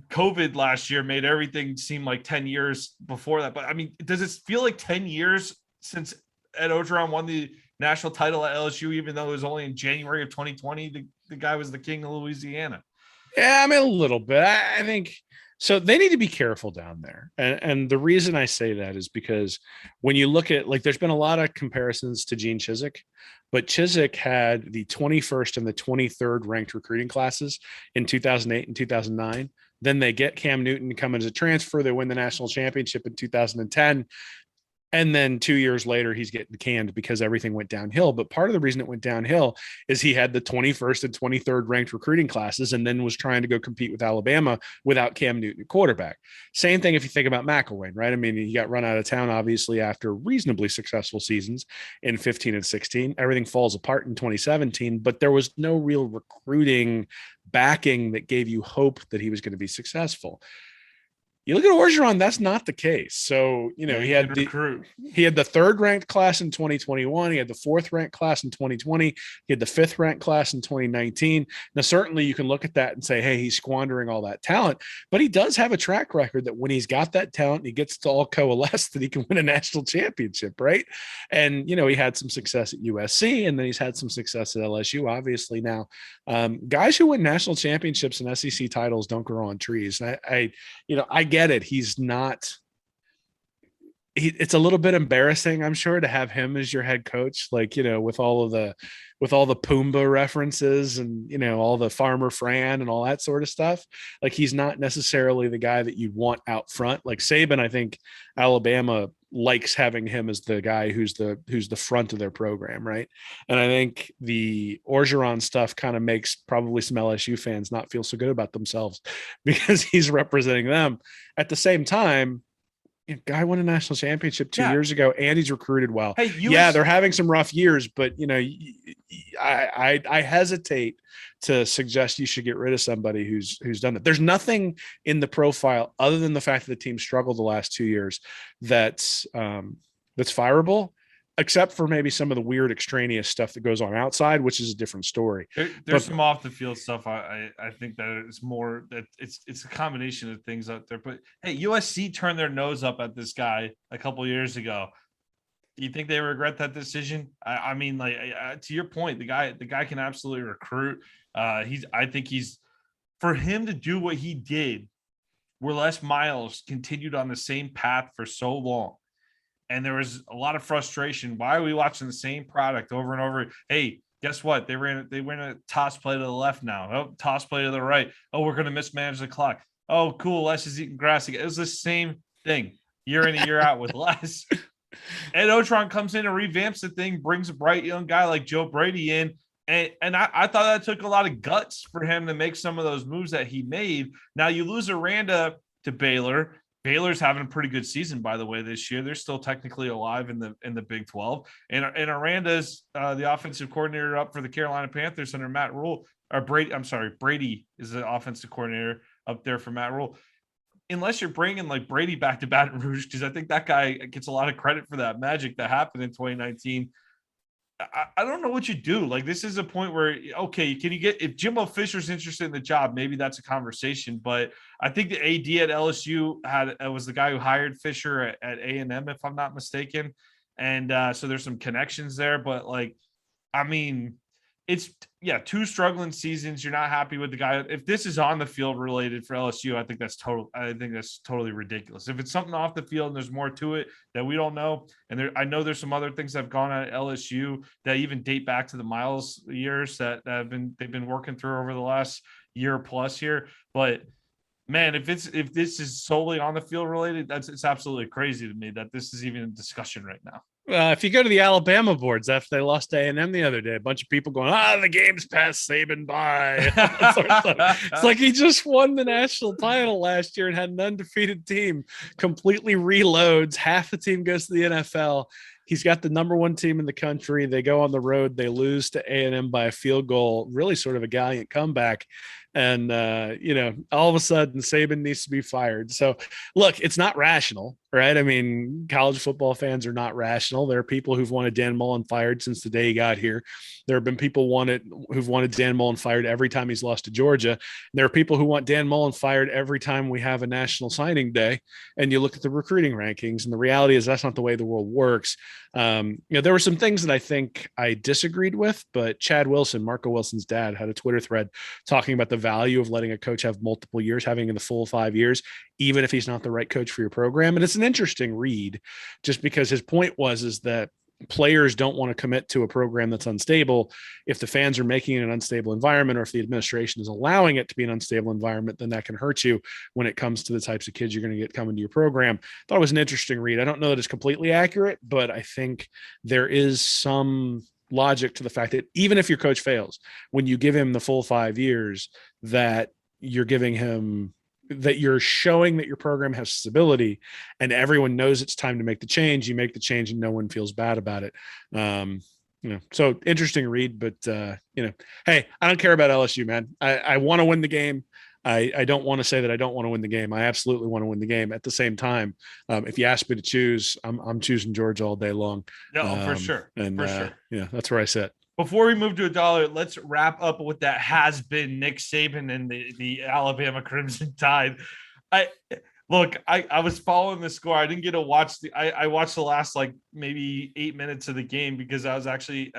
COVID last year made everything seem like 10 years before that. But I mean, does it feel like 10 years since Ed Orgeron won the national title at LSU, even though it was only in January of 2020? The guy was the king of Louisiana. Yeah, I mean, a little bit. I think so. They need to be careful down there. And the reason I say that is because when you look at, like, there's been a lot of comparisons to Gene Chizik, but Chizik had the 21st and the 23rd ranked recruiting classes in 2008 and 2009. Then they get Cam Newton to come in as a transfer. They win the national championship in 2010. And then 2 years later, he's getting canned because everything went downhill. But part of the reason it went downhill is he had the 21st and 23rd ranked recruiting classes and then was trying to go compete with Alabama without Cam Newton at quarterback. Same thing if you think about McElwain, right? I mean, he got run out of town, obviously, after reasonably successful seasons in 15 and 16. Everything falls apart in 2017, but there was no real recruiting backing that gave you hope that he was going to be successful. You look at Orgeron, that's not the case. So, he had the 3rd ranked class in 2021. He had the 4th ranked class in 2020. He had the 5th ranked class in 2019. Now, certainly you can look at that and say, hey, he's squandering all that talent, but he does have a track record that when he's got that talent, he gets to all coalesce that he can win a national championship, right? And, he had some success at USC, and then he's had some success at LSU, obviously. Now, guys who win national championships and SEC titles don't grow on trees. And I get it. He's not. It's a little bit embarrassing, I'm sure, to have him as your head coach, like, with all the Pumbaa references and, all the Farmer Fran and all that sort of stuff. Like, he's not necessarily the guy that you'd want out front. Like Saban, I think Alabama likes having him as the guy who's the front of their program, right? And I think the Orgeron stuff kind of makes probably some LSU fans not feel so good about themselves because he's representing them. At the same time, guy won a national championship 2 years ago, and he's recruited well. Hey, they're having some rough years, but I hesitate to suggest you should get rid of somebody who's done that. There's nothing in the profile other than the fact that the team struggled the last 2 years that's fireable. except for maybe some of the weird extraneous stuff that goes on outside, which is a different story. There's some off the field stuff. I think that it's more that it's a combination of things out there. But hey, USC turned their nose up at this guy a couple of years ago. Do you think they regret that decision? I mean, like to your point, the guy can absolutely recruit. I think he's for him to do what he did, where Les Miles continued on the same path for so long. And there was a lot of frustration. Why are we watching the same product over and over? Hey, guess what? They ran a toss play to the left now. Oh, toss play to the right. Oh, we're going to mismanage the clock. Oh, cool. Les is eating grass again. It was the same thing year in and year out with Les. Ed Otron comes in and revamps the thing, brings a bright young guy like Joe Brady in. And I thought that took a lot of guts for him to make some of those moves that he made. Now you lose Aranda to Baylor. Baylor's having a pretty good season, by the way, this year. They're still technically alive in the Big 12. And Aranda's the offensive coordinator up for the Carolina Panthers under Matt Rule. Or Brady is the offensive coordinator up there for Matt Rule. Unless you're bringing like Brady back to Baton Rouge, because I think that guy gets a lot of credit for that magic that happened in 2019. I don't know what you do. Like, this is a point where, okay, can you get, if Jimbo Fisher's interested in the job, maybe that's a conversation. But I think the AD at LSU was the guy who hired Fisher at A&M, if I'm not mistaken. And so there's some connections there. But like, I mean, it's two struggling seasons. You're not happy with the guy. If this is on the field related for LSU, I think that's totally ridiculous. If it's something off the field and there's more to it that we don't know, and I know there's some other things that have gone on at LSU that even date back to the Miles years that they've been working through over the last year plus here. But man, if this is solely on the field related, it's absolutely crazy to me that this is even a discussion right now. If you go to the Alabama boards after they lost to A&M the other day, a bunch of people going, the game's passed Saban by. It's like he just won the national title last year and had an undefeated team, completely reloads. Half the team goes to the NFL. He's got the number one team in the country. They go on the road. They lose to A&M by a field goal, really sort of a gallant comeback. And, all of a sudden Saban needs to be fired. So look, it's not rational, right? I mean, college football fans are not rational. There are people who've wanted Dan Mullen fired since the day he got here. There have been people who've wanted Dan Mullen fired every time he's lost to Georgia. And there are people who want Dan Mullen fired every time we have a national signing day. And you look at the recruiting rankings, and the reality is that's not the way the world works. There were some things that I think I disagreed with, but Chad Wilson, Marco Wilson's dad, had a Twitter thread talking about the value of letting a coach have multiple years, having in the full 5 years, even if he's not the right coach for your program. And it's an interesting read, just because his point is that players don't want to commit to a program that's unstable. If the fans are making it an unstable environment, or if the administration is allowing it to be an unstable environment, then that can hurt you when it comes to the types of kids you're going to get coming to your program. I thought it was an interesting read. I don't know that it's completely accurate, but I think there is some logic to the fact that even if your coach fails, when you give him the full 5 years, that you're showing that your program has stability and everyone knows it's time to make the change. You make the change and no one feels bad about it. So interesting read, but hey, I don't care about LSU, man. I want to win the game. I don't want to say that I don't want to win the game. I absolutely want to win the game. At the same time, if you ask me to choose, I'm choosing Georgia all day long. No, for sure. And that's where I sit. Before we move to $1, let's wrap up with that has been Nick Saban and the Alabama Crimson Tide. I was following the score. I didn't get to watch I watched the last maybe 8 minutes of the game because I was actually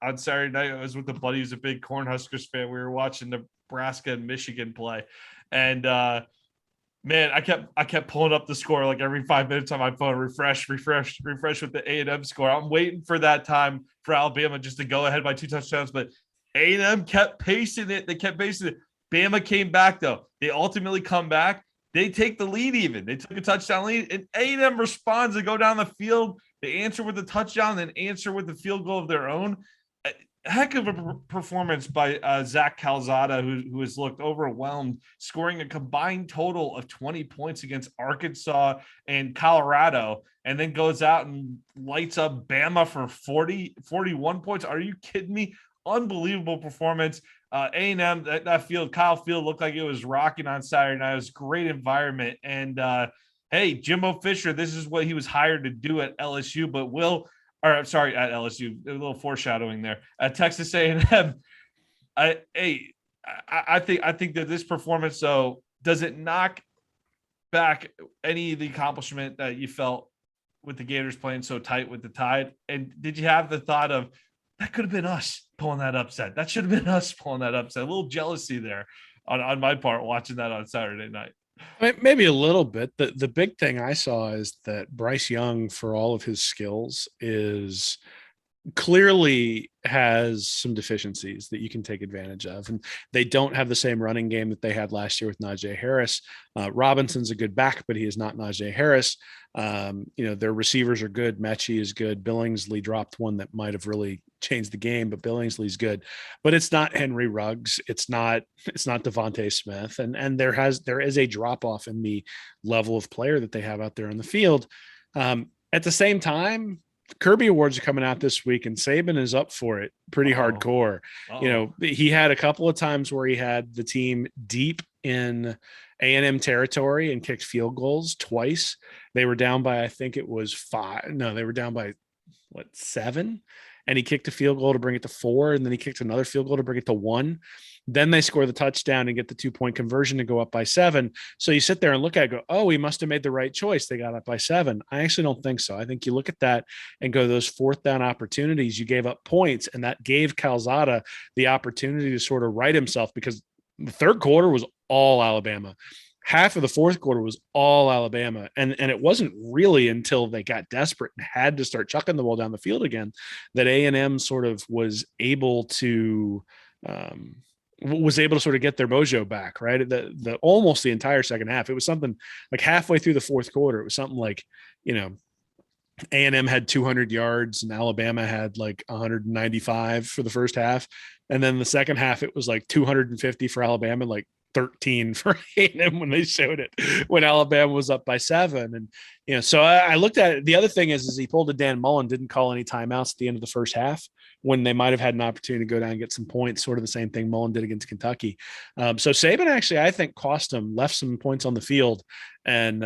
on Saturday night. I was with a buddy who's a big Cornhuskers fan. We were watching Nebraska and Michigan play, and man, I kept pulling up the score every 5 minutes on my phone, refresh with the A&M score. I'm waiting for that time for Alabama just to go ahead by 2 touchdowns, but A&M kept pacing it. They kept pacing it. Bama came back though. They ultimately come back. They take the lead even. They took a touchdown lead, and A&M responds and go down the field. They answer with a touchdown, then answer with the field goal of their own. Heck of a performance by Zach Calzada, who has looked overwhelmed, scoring a combined total of 20 points against Arkansas and Colorado, and then goes out and lights up Bama for 41 points. Are you kidding me? Unbelievable performance. A&M, that field, Kyle Field, looked like it was rocking on Saturday night. It was a great environment. And hey, Jimbo Fisher, this is what he was hired to do at LSU. But Will, or I'm sorry, at LSU, a little foreshadowing there. At Texas A&M, I think that this performance, though, does it knock back any of the accomplishment that you felt with the Gators playing so tight with the Tide? And did you have the thought of that could have been us pulling that upset? That should have been us pulling that upset. A little jealousy there on my part watching that on Saturday night. Maybe a little bit. The big thing I saw is that Bryce Young, for all of his skills, is clearly has some deficiencies that you can take advantage of. And they don't have the same running game that they had last year with Najee Harris. Robinson's a good back, but he is not Najee Harris. Their receivers are good. Mechie is good. Billingsley dropped one that might have really changed the game, but Billingsley's good. But it's not Henry Ruggs. It's not Devontae Smith. And there is a drop off in the level of player that they have out there on the field. At the same time, Kirby Awards are coming out this week, and Saban is up for it pretty hardcore. He had a couple of times where he had the team deep in A&M territory and kicked field goals twice. They were down by, I think it was 5. No, they were down by 7. And he kicked a field goal to bring it to 4. And then he kicked another field goal to bring it to 1. Then they score the touchdown and get the 2-point conversion to go up by 7. So you sit there and look at it and go, oh, he must have made the right choice. They got up by 7. I actually don't think so. I think you look at that and go, those 4th down opportunities, you gave up points, and that gave Calzada the opportunity to sort of right himself, because the third quarter was all Alabama. Half of the fourth quarter was all Alabama. And it wasn't really until they got desperate and had to start chucking the ball down the field again that A&M sort of was able to sort of get their mojo back, right? The almost the entire second half. It was something like halfway through the fourth quarter. It was something like, A&M had 200 yards and Alabama had like 195 for the first half. And then the second half, it was like 250 for Alabama, like 13 for A&M when they showed it, when Alabama was up by 7. And, so I looked at it. The other thing is he pulled a Dan Mullen, didn't call any timeouts at the end of the first half when they might've had an opportunity to go down and get some points, sort of the same thing Mullen did against Kentucky. So Saban actually, I think, cost him, left some points on the field. And,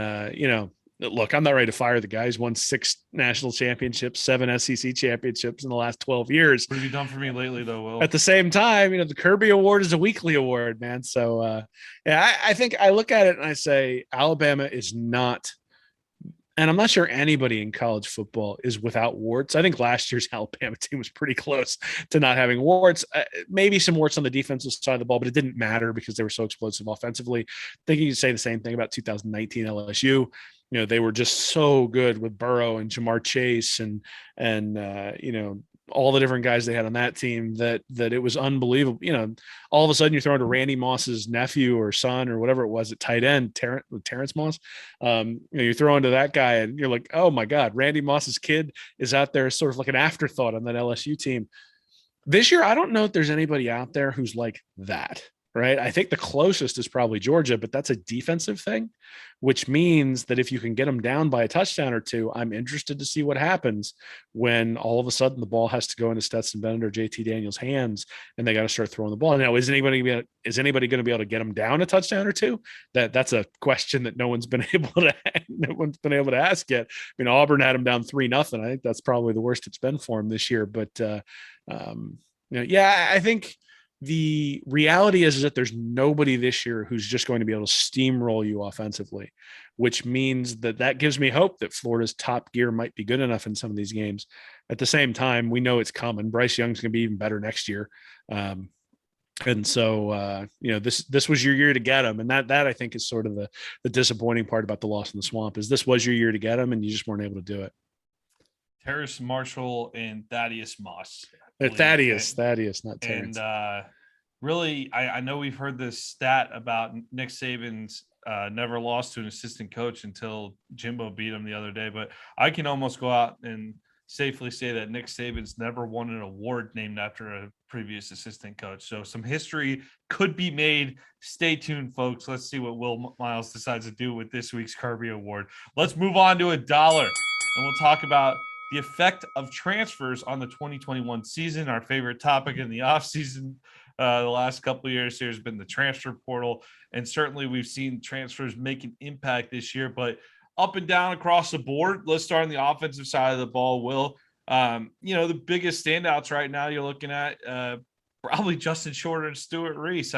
look, I'm not ready to fire the guy. He's won 6 national championships, 7 SEC championships in the last 12 years. What have you done for me lately, though, Will? At the same time, the Kirby Award is a weekly award, man. So, I think I look at it and I say Alabama is not, and I'm not sure anybody in college football is without warts. I think last year's Alabama team was pretty close to not having warts. Maybe some warts on the defensive side of the ball, but it didn't matter because they were so explosive offensively. I think you could say the same thing about 2019 LSU. They were just so good with Burrow and Jamar Chase and all the different guys they had on that team that it was unbelievable. All of a sudden you're throwing to Randy Moss's nephew or son or whatever it was at tight end, Terrence Moss. You're throwing to that guy and you're like, oh my God, Randy Moss's kid is out there sort of like an afterthought on that LSU team. This year, I don't know if there's anybody out there who's like that. Right. I think the closest is probably Georgia, but that's a defensive thing, which means that if you can get them down by a touchdown or 2, I'm interested to see what happens when all of a sudden the ball has to go into Stetson Bennett or JT Daniels' hands and they got to start throwing the ball. Now, is anybody going to be able to get them down a touchdown or 2? That's a question that no one's been able to ask yet. Auburn had them down 3-0. I think that's probably the worst it's been for them this year. But I think the reality is that there's nobody this year who's just going to be able to steamroll you offensively, which means that gives me hope that Florida's top gear might be good enough in some of these games. At the same time, we know it's coming. Bryce Young's going to be even better next year. And so, this was your year to get him. And that I think is sort of the disappointing part about the loss in the swamp is this was your year to get him and you just weren't able to do it. Terrace Marshall and Thaddeus Moss. Thaddeus, not Terrence. And really, I know we've heard this stat about Nick Saban's never lost to an assistant coach until Jimbo beat him the other day. But I can almost go out and safely say that Nick Saban's never won an award named after a previous assistant coach. So some history could be made. Stay tuned, folks. Let's see what Will Miles decides to do with this week's Kirby Award. Let's move on to $1, and we'll talk about the effect of transfers on the 2021 season. Our favorite topic in the offseason the last couple of years here has been the transfer portal. And certainly we've seen transfers make an impact this year, but up and down across the board. Let's start on the offensive side of the ball. Will, The biggest standouts right now you're looking at probably Justin Shorter and Stuart Reese.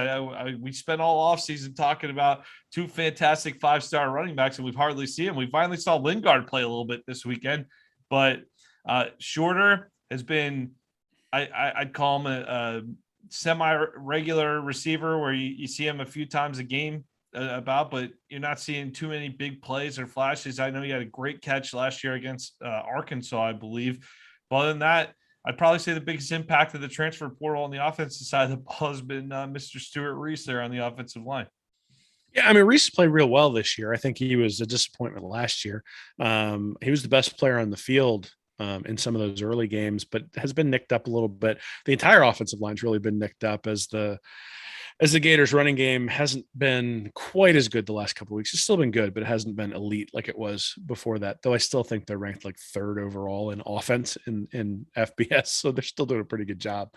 We spent all offseason talking about two fantastic 5-star running backs, and we've hardly seen them. We finally saw Lingard play a little bit this weekend, but Shorter has been, I'd call him a semi-regular receiver where you see him a few times a game but you're not seeing too many big plays or flashes. I know he had a great catch last year against Arkansas, I believe. But other than that, I'd probably say the biggest impact of the transfer portal on the offensive side of the ball has been Mr. Stuart Reese there on the offensive line. Yeah, I mean, Reese played real well this year. I think he was a disappointment last year. He was the best player on the field in some of those early games, but has been nicked up a little bit. The entire offensive line's really been nicked up as the Gators running game hasn't been quite as good the last couple of weeks. It's still been good, but it hasn't been elite like it was before that, though I still think they're ranked like third overall in offense in FBS. So they're still doing a pretty good job.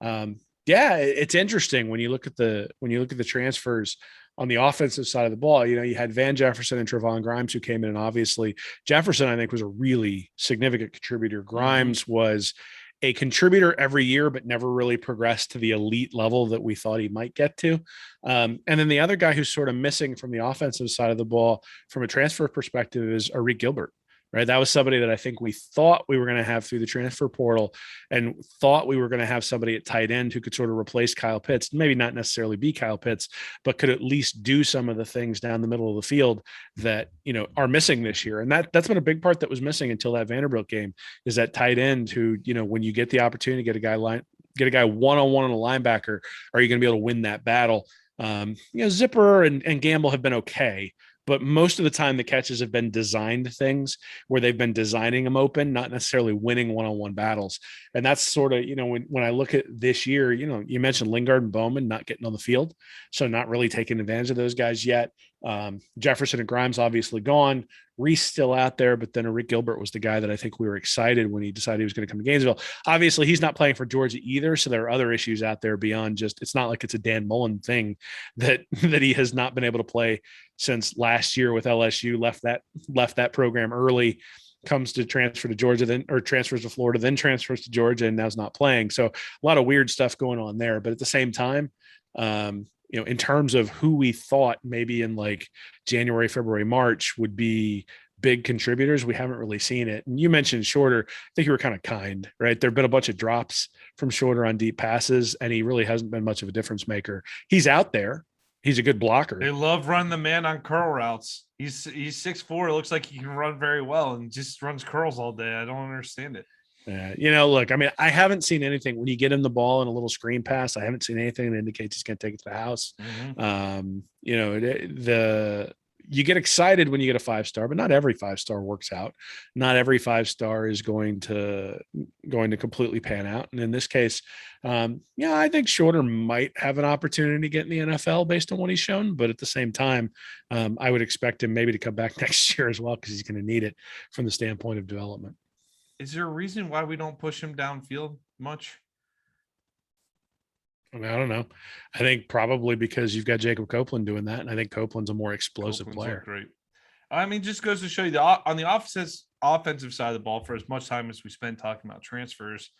Yeah, it's interesting when you look at the transfers on the offensive side of the ball. You had Van Jefferson and Trevon Grimes who came in, and obviously Jefferson, I think, was a really significant contributor. Grimes was a contributor every year, but never really progressed to the elite level that we thought he might get to. And then the other guy who's sort of missing from the offensive side of the ball from a transfer perspective is Arik Gilbert. Right. That was somebody that I think we thought we were going to have through the transfer portal, and thought we were going to have somebody at tight end who could sort of replace Kyle Pitts, maybe not necessarily be Kyle Pitts, but could at least do some of the things down the middle of the field that, are missing this year. And that's been a big part that was missing until that Vanderbilt game, is that tight end who, when you get the opportunity to get a guy one-on-one on a linebacker, are you going to be able to win that battle? Zipper and Gamble have been okay, but most of the time the catches have been designed things where they've been designing them open, not necessarily winning one-on-one battles. And that's sort of, when I look at this year, you mentioned Lingard and Bowman not getting on the field, so not really taking advantage of those guys yet. Jefferson and Grimes obviously gone. Reese still out there, but then Arik Gilbert was the guy that I think we were excited when he decided he was going to come to Gainesville. Obviously, he's not playing for Georgia either, so there are other issues out there beyond just. It's not like it's a Dan Mullen thing that he has not been able to play since last year with LSU. Left that program early, comes to transfer to Georgia, transfers to Florida, then transfers to Georgia, and now's not playing. So a lot of weird stuff going on there. But at the same time, in terms of who we thought maybe in like January, February, March would be big contributors, we haven't really seen it. And you mentioned Shorter. I think you were kind of kind, right? There've been a bunch of drops from Shorter on deep passes, and he really hasn't been much of a difference maker. He's out there. He's a good blocker. They love running the man on curl routes. He's 6'4". It looks like he can run very well and just runs curls all day. I don't understand it. Look, I mean, I haven't seen anything when you get him the ball in a little screen pass. I haven't seen anything that indicates he's going to take it to the house. You get excited when you get a 5-star, but not every 5-star works out. Not every 5-star is going to completely pan out. And in this case, I think Shorter might have an opportunity to get in the NFL based on what he's shown. But at the same time, I would expect him maybe to come back next year as well, because he's going to need it from the standpoint of development. Is there a reason why we don't push him downfield much? I mean, I don't know. I think probably because you've got Jacob Copeland doing that, and I think Copeland's a more explosive player. Great. I mean, just goes to show you on the offensive side of the ball, for as much time as we spend talking about transfers,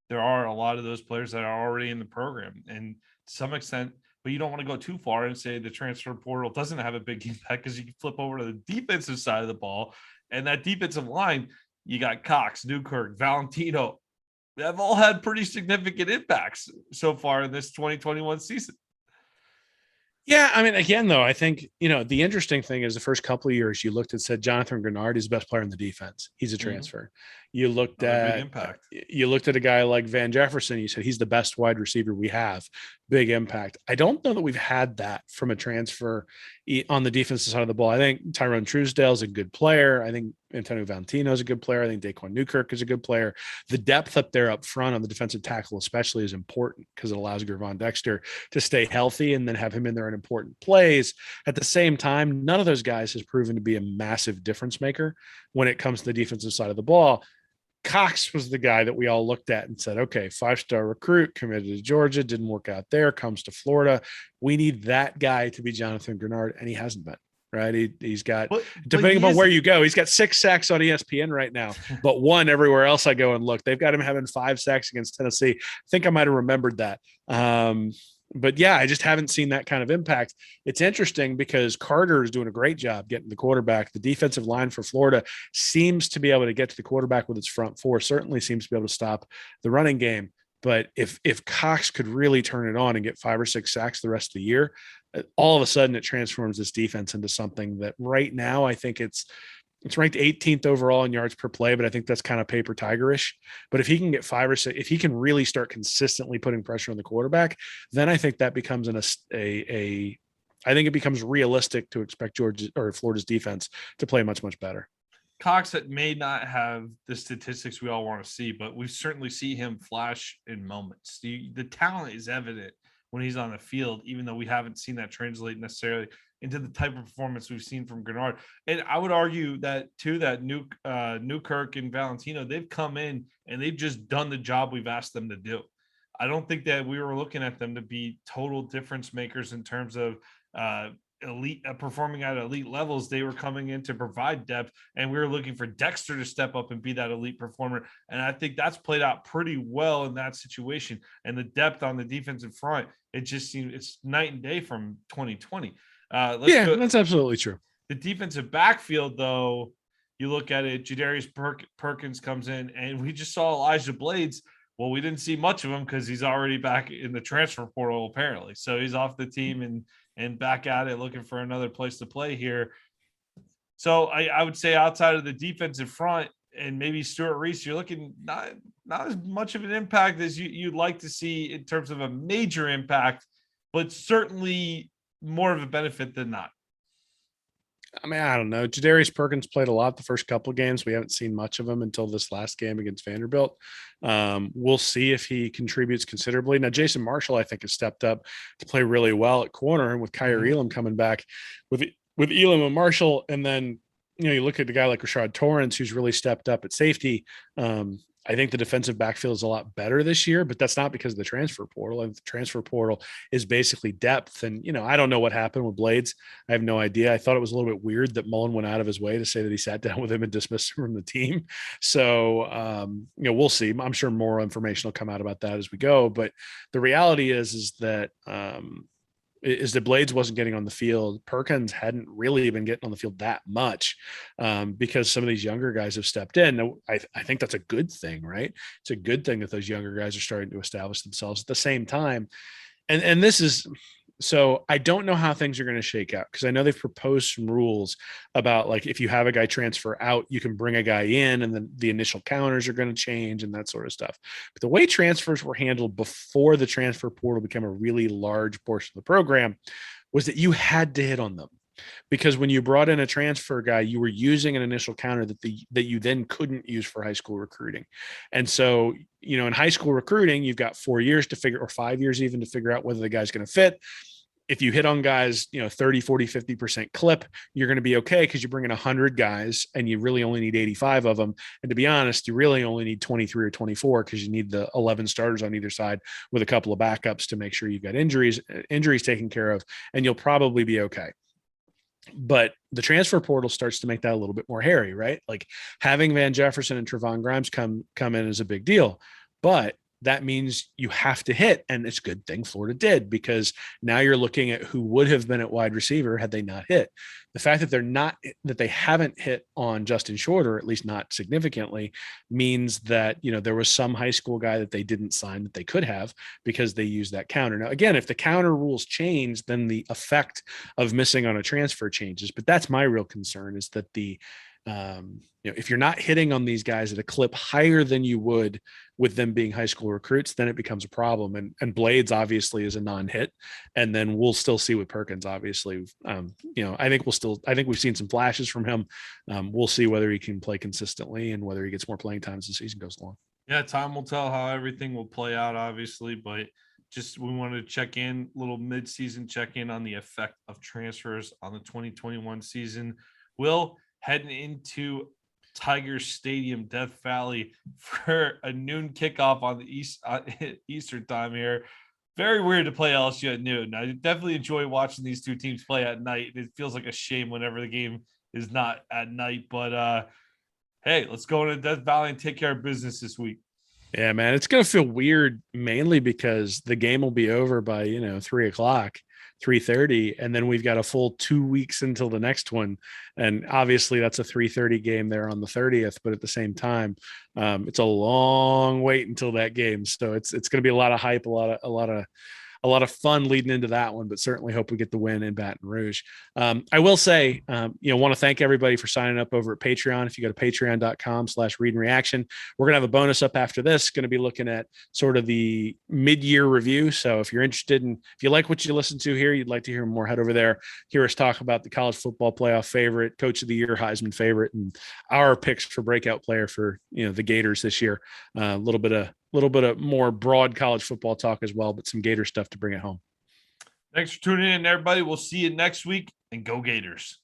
there are a lot of those players that are already in the program, and to some extent, but you don't want to go too far and say the transfer portal doesn't have a big impact, because you can flip over to the defensive side of the ball, and that defensive line, you got Cox, Newkirk, Valentino. They've all had pretty significant impacts so far in this 2021 season. Yeah, I mean, again, though, I think, the interesting thing is the first couple of years you looked and said Jonathan Grenard is the best player in the defense. He's a transfer. You looked at big impact. You looked at a guy like Van Jefferson. You said he's the best wide receiver we have. Big impact. I don't know that we've had that from a transfer on the defensive side of the ball. I think Tyrone Truesdale is a good player. I think Antonio Valentino is a good player. I think Daquan Newkirk is a good player. The depth up there up front on the defensive tackle especially is important, because it allows Gervon Dexter to stay healthy and then have him in there in important plays. At the same time, none of those guys has proven to be a massive difference maker when it comes to the defensive side of the ball. Cox was the guy that we all looked at and said, okay, 5-star recruit, committed to Georgia, didn't work out there, comes to Florida. We need that guy to be Jonathan Grenard, and he hasn't been. right? He's got, But depending he upon where is, you go, he's got 6 sacks on ESPN right now, but 1 everywhere else I go and look. They've got him having 5 sacks against Tennessee. I think I might have remembered that. But yeah, I just haven't seen that kind of impact. It's interesting because Carter is doing a great job getting the quarterback. The defensive line for Florida seems to be able to get to the quarterback with its front four, certainly seems to be able to stop the running game. But if Cox could really turn it on and get 5 or 6 sacks the rest of the year, all of a sudden it transforms this defense into something that right now I think it's ranked 18th overall in yards per play, but I think that's kind of paper tigerish. But if he can get 5 or 6, if he can really start consistently putting pressure on the quarterback, then I think that becomes I think it becomes realistic to expect Georgia or Florida's defense to play much, much better. Cox that may not have the statistics we all want to see, but we certainly see him flash in moments. The talent is evident when he's on the field, even though we haven't seen that translate necessarily into the type of performance we've seen from Grenard. And I would argue that too, that Newkirk and Valentino, they've come in and they've just done the job we've asked them to do. I don't think that we were looking at them to be total difference makers in terms of elite performing at elite levels. They were coming in to provide depth, and we were looking for Dexter to step up and be that elite performer. And I think that's played out pretty well in that situation. And the depth on the defensive front, it just seems it's night and day from 2020. That's absolutely true. The defensive backfield, though, you look at it, Jadarius Perkins comes in, and we just saw Elijah Blades. Well, we didn't see much of him because he's already back in the transfer portal, apparently. So he's off the team and back at it, looking for another place to play here. So I would say outside of the defensive front and maybe Stuart Reese, you're looking not as much of an impact as you'd like to see in terms of a major impact, but certainly more of a benefit than not. I mean, I don't know. Jadarius Perkins played a lot the first couple of games. We haven't seen much of him until this last game against Vanderbilt. We'll see if he contributes considerably. Now, Jason Marshall, I think, has stepped up to play really well at corner, and with Kyrie Elam coming back with Elam and Marshall, and then you look at a guy like Rashad Torrance, who's really stepped up at safety. I think the defensive backfield is a lot better this year, but that's not because of the transfer portal. And the transfer portal is basically depth. And, I don't know what happened with Blades. I have no idea. I thought it was a little bit weird that Mullen went out of his way to say that he sat down with him and dismissed him from the team. So, we'll see. I'm sure more information will come out about that as we go. But the reality is that, the Blades wasn't getting on the field. Perkins hadn't really been getting on the field that much because some of these younger guys have stepped in. Now, I think that's a good thing, right? It's a good thing that those younger guys are starting to establish themselves at the same time. And this is, so I don't know how things are going to shake out because I know they've proposed some rules about like if you have a guy transfer out, you can bring a guy in and then the initial counters are going to change and that sort of stuff. But the way transfers were handled before the transfer portal became a really large portion of the program was that you had to hit on them. Because when you brought in a transfer guy, you were using an initial counter that you then couldn't use for high school recruiting. And so, in high school recruiting, you've got 4 years to figure, or 5 years even, to figure out whether the guy's going to fit. If you hit on guys, 30, 40, 50% clip, you're going to be okay because you bring in 100 guys and you really only need 85 of them. And to be honest, you really only need 23 or 24 because you need the 11 starters on either side with a couple of backups to make sure you've got injuries taken care of, and you'll probably be okay. But the transfer portal starts to make that a little bit more hairy, right? Like having Van Jefferson and Trevon Grimes come in is a big deal, but that means you have to hit. And it's a good thing Florida did, because now you're looking at who would have been at wide receiver had they not hit. The fact that they haven't hit on Justin Shorter, at least not significantly, means that, there was some high school guy that they didn't sign that they could have because they used that counter. Now, again, if the counter rules change, then the effect of missing on a transfer changes. But that's my real concern, is that if you're not hitting on these guys at a clip higher than you would with them being high school recruits, then it becomes a problem. And Blades obviously is a non-hit. And then we'll still see with Perkins, obviously. I think we've seen some flashes from him. We'll see whether he can play consistently and whether he gets more playing time as the season goes along. Yeah, time will tell how everything will play out, obviously, but we wanted to check in, little mid-season check-in on the effect of transfers on the 2021 season. Will, heading into Tiger Stadium, Death Valley, for a noon kickoff on the Eastern time here. Very weird to play LSU at noon. I definitely enjoy watching these two teams play at night. It feels like a shame whenever the game is not at night. But hey, let's go into Death Valley and take care of business this week. Yeah, man, it's going to feel weird mainly because the game will be over by, 3:00, 3:30, and then we've got a full 2 weeks until the next one. And obviously that's a 3:30 game there on the 30th, but at the same time, it's a long wait until that game. So it's going to be a lot of hype, a lot of fun leading into that one, but certainly hope we get the win in Baton Rouge. I will say, want to thank everybody for signing up over at Patreon. If you go to patreon.com/read-and-reaction, we're going to have a bonus up after this, going to be looking at sort of the mid-year review. So if you're interested in, if you like what you listen to here, you'd like to hear more, head over there, hear us talk about the college football playoff favorite, coach of the year, Heisman favorite, and our picks for breakout player for, the Gators this year. A little bit of more broad college football talk as well, but some Gator stuff to bring it home. Thanks for tuning in, everybody. We'll see you next week, and go Gators.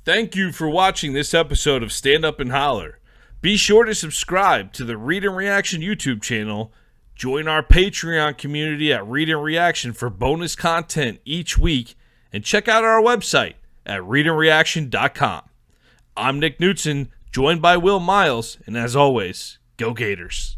Thank you for watching this episode of Stand Up and Holler. Be sure to subscribe to the Read and Reaction YouTube channel, join our Patreon community at Read and Reaction for bonus content each week, and check out our website at readandreaction.com. I'm Nick Knutson, joined by Will Miles, and as always, go Gators.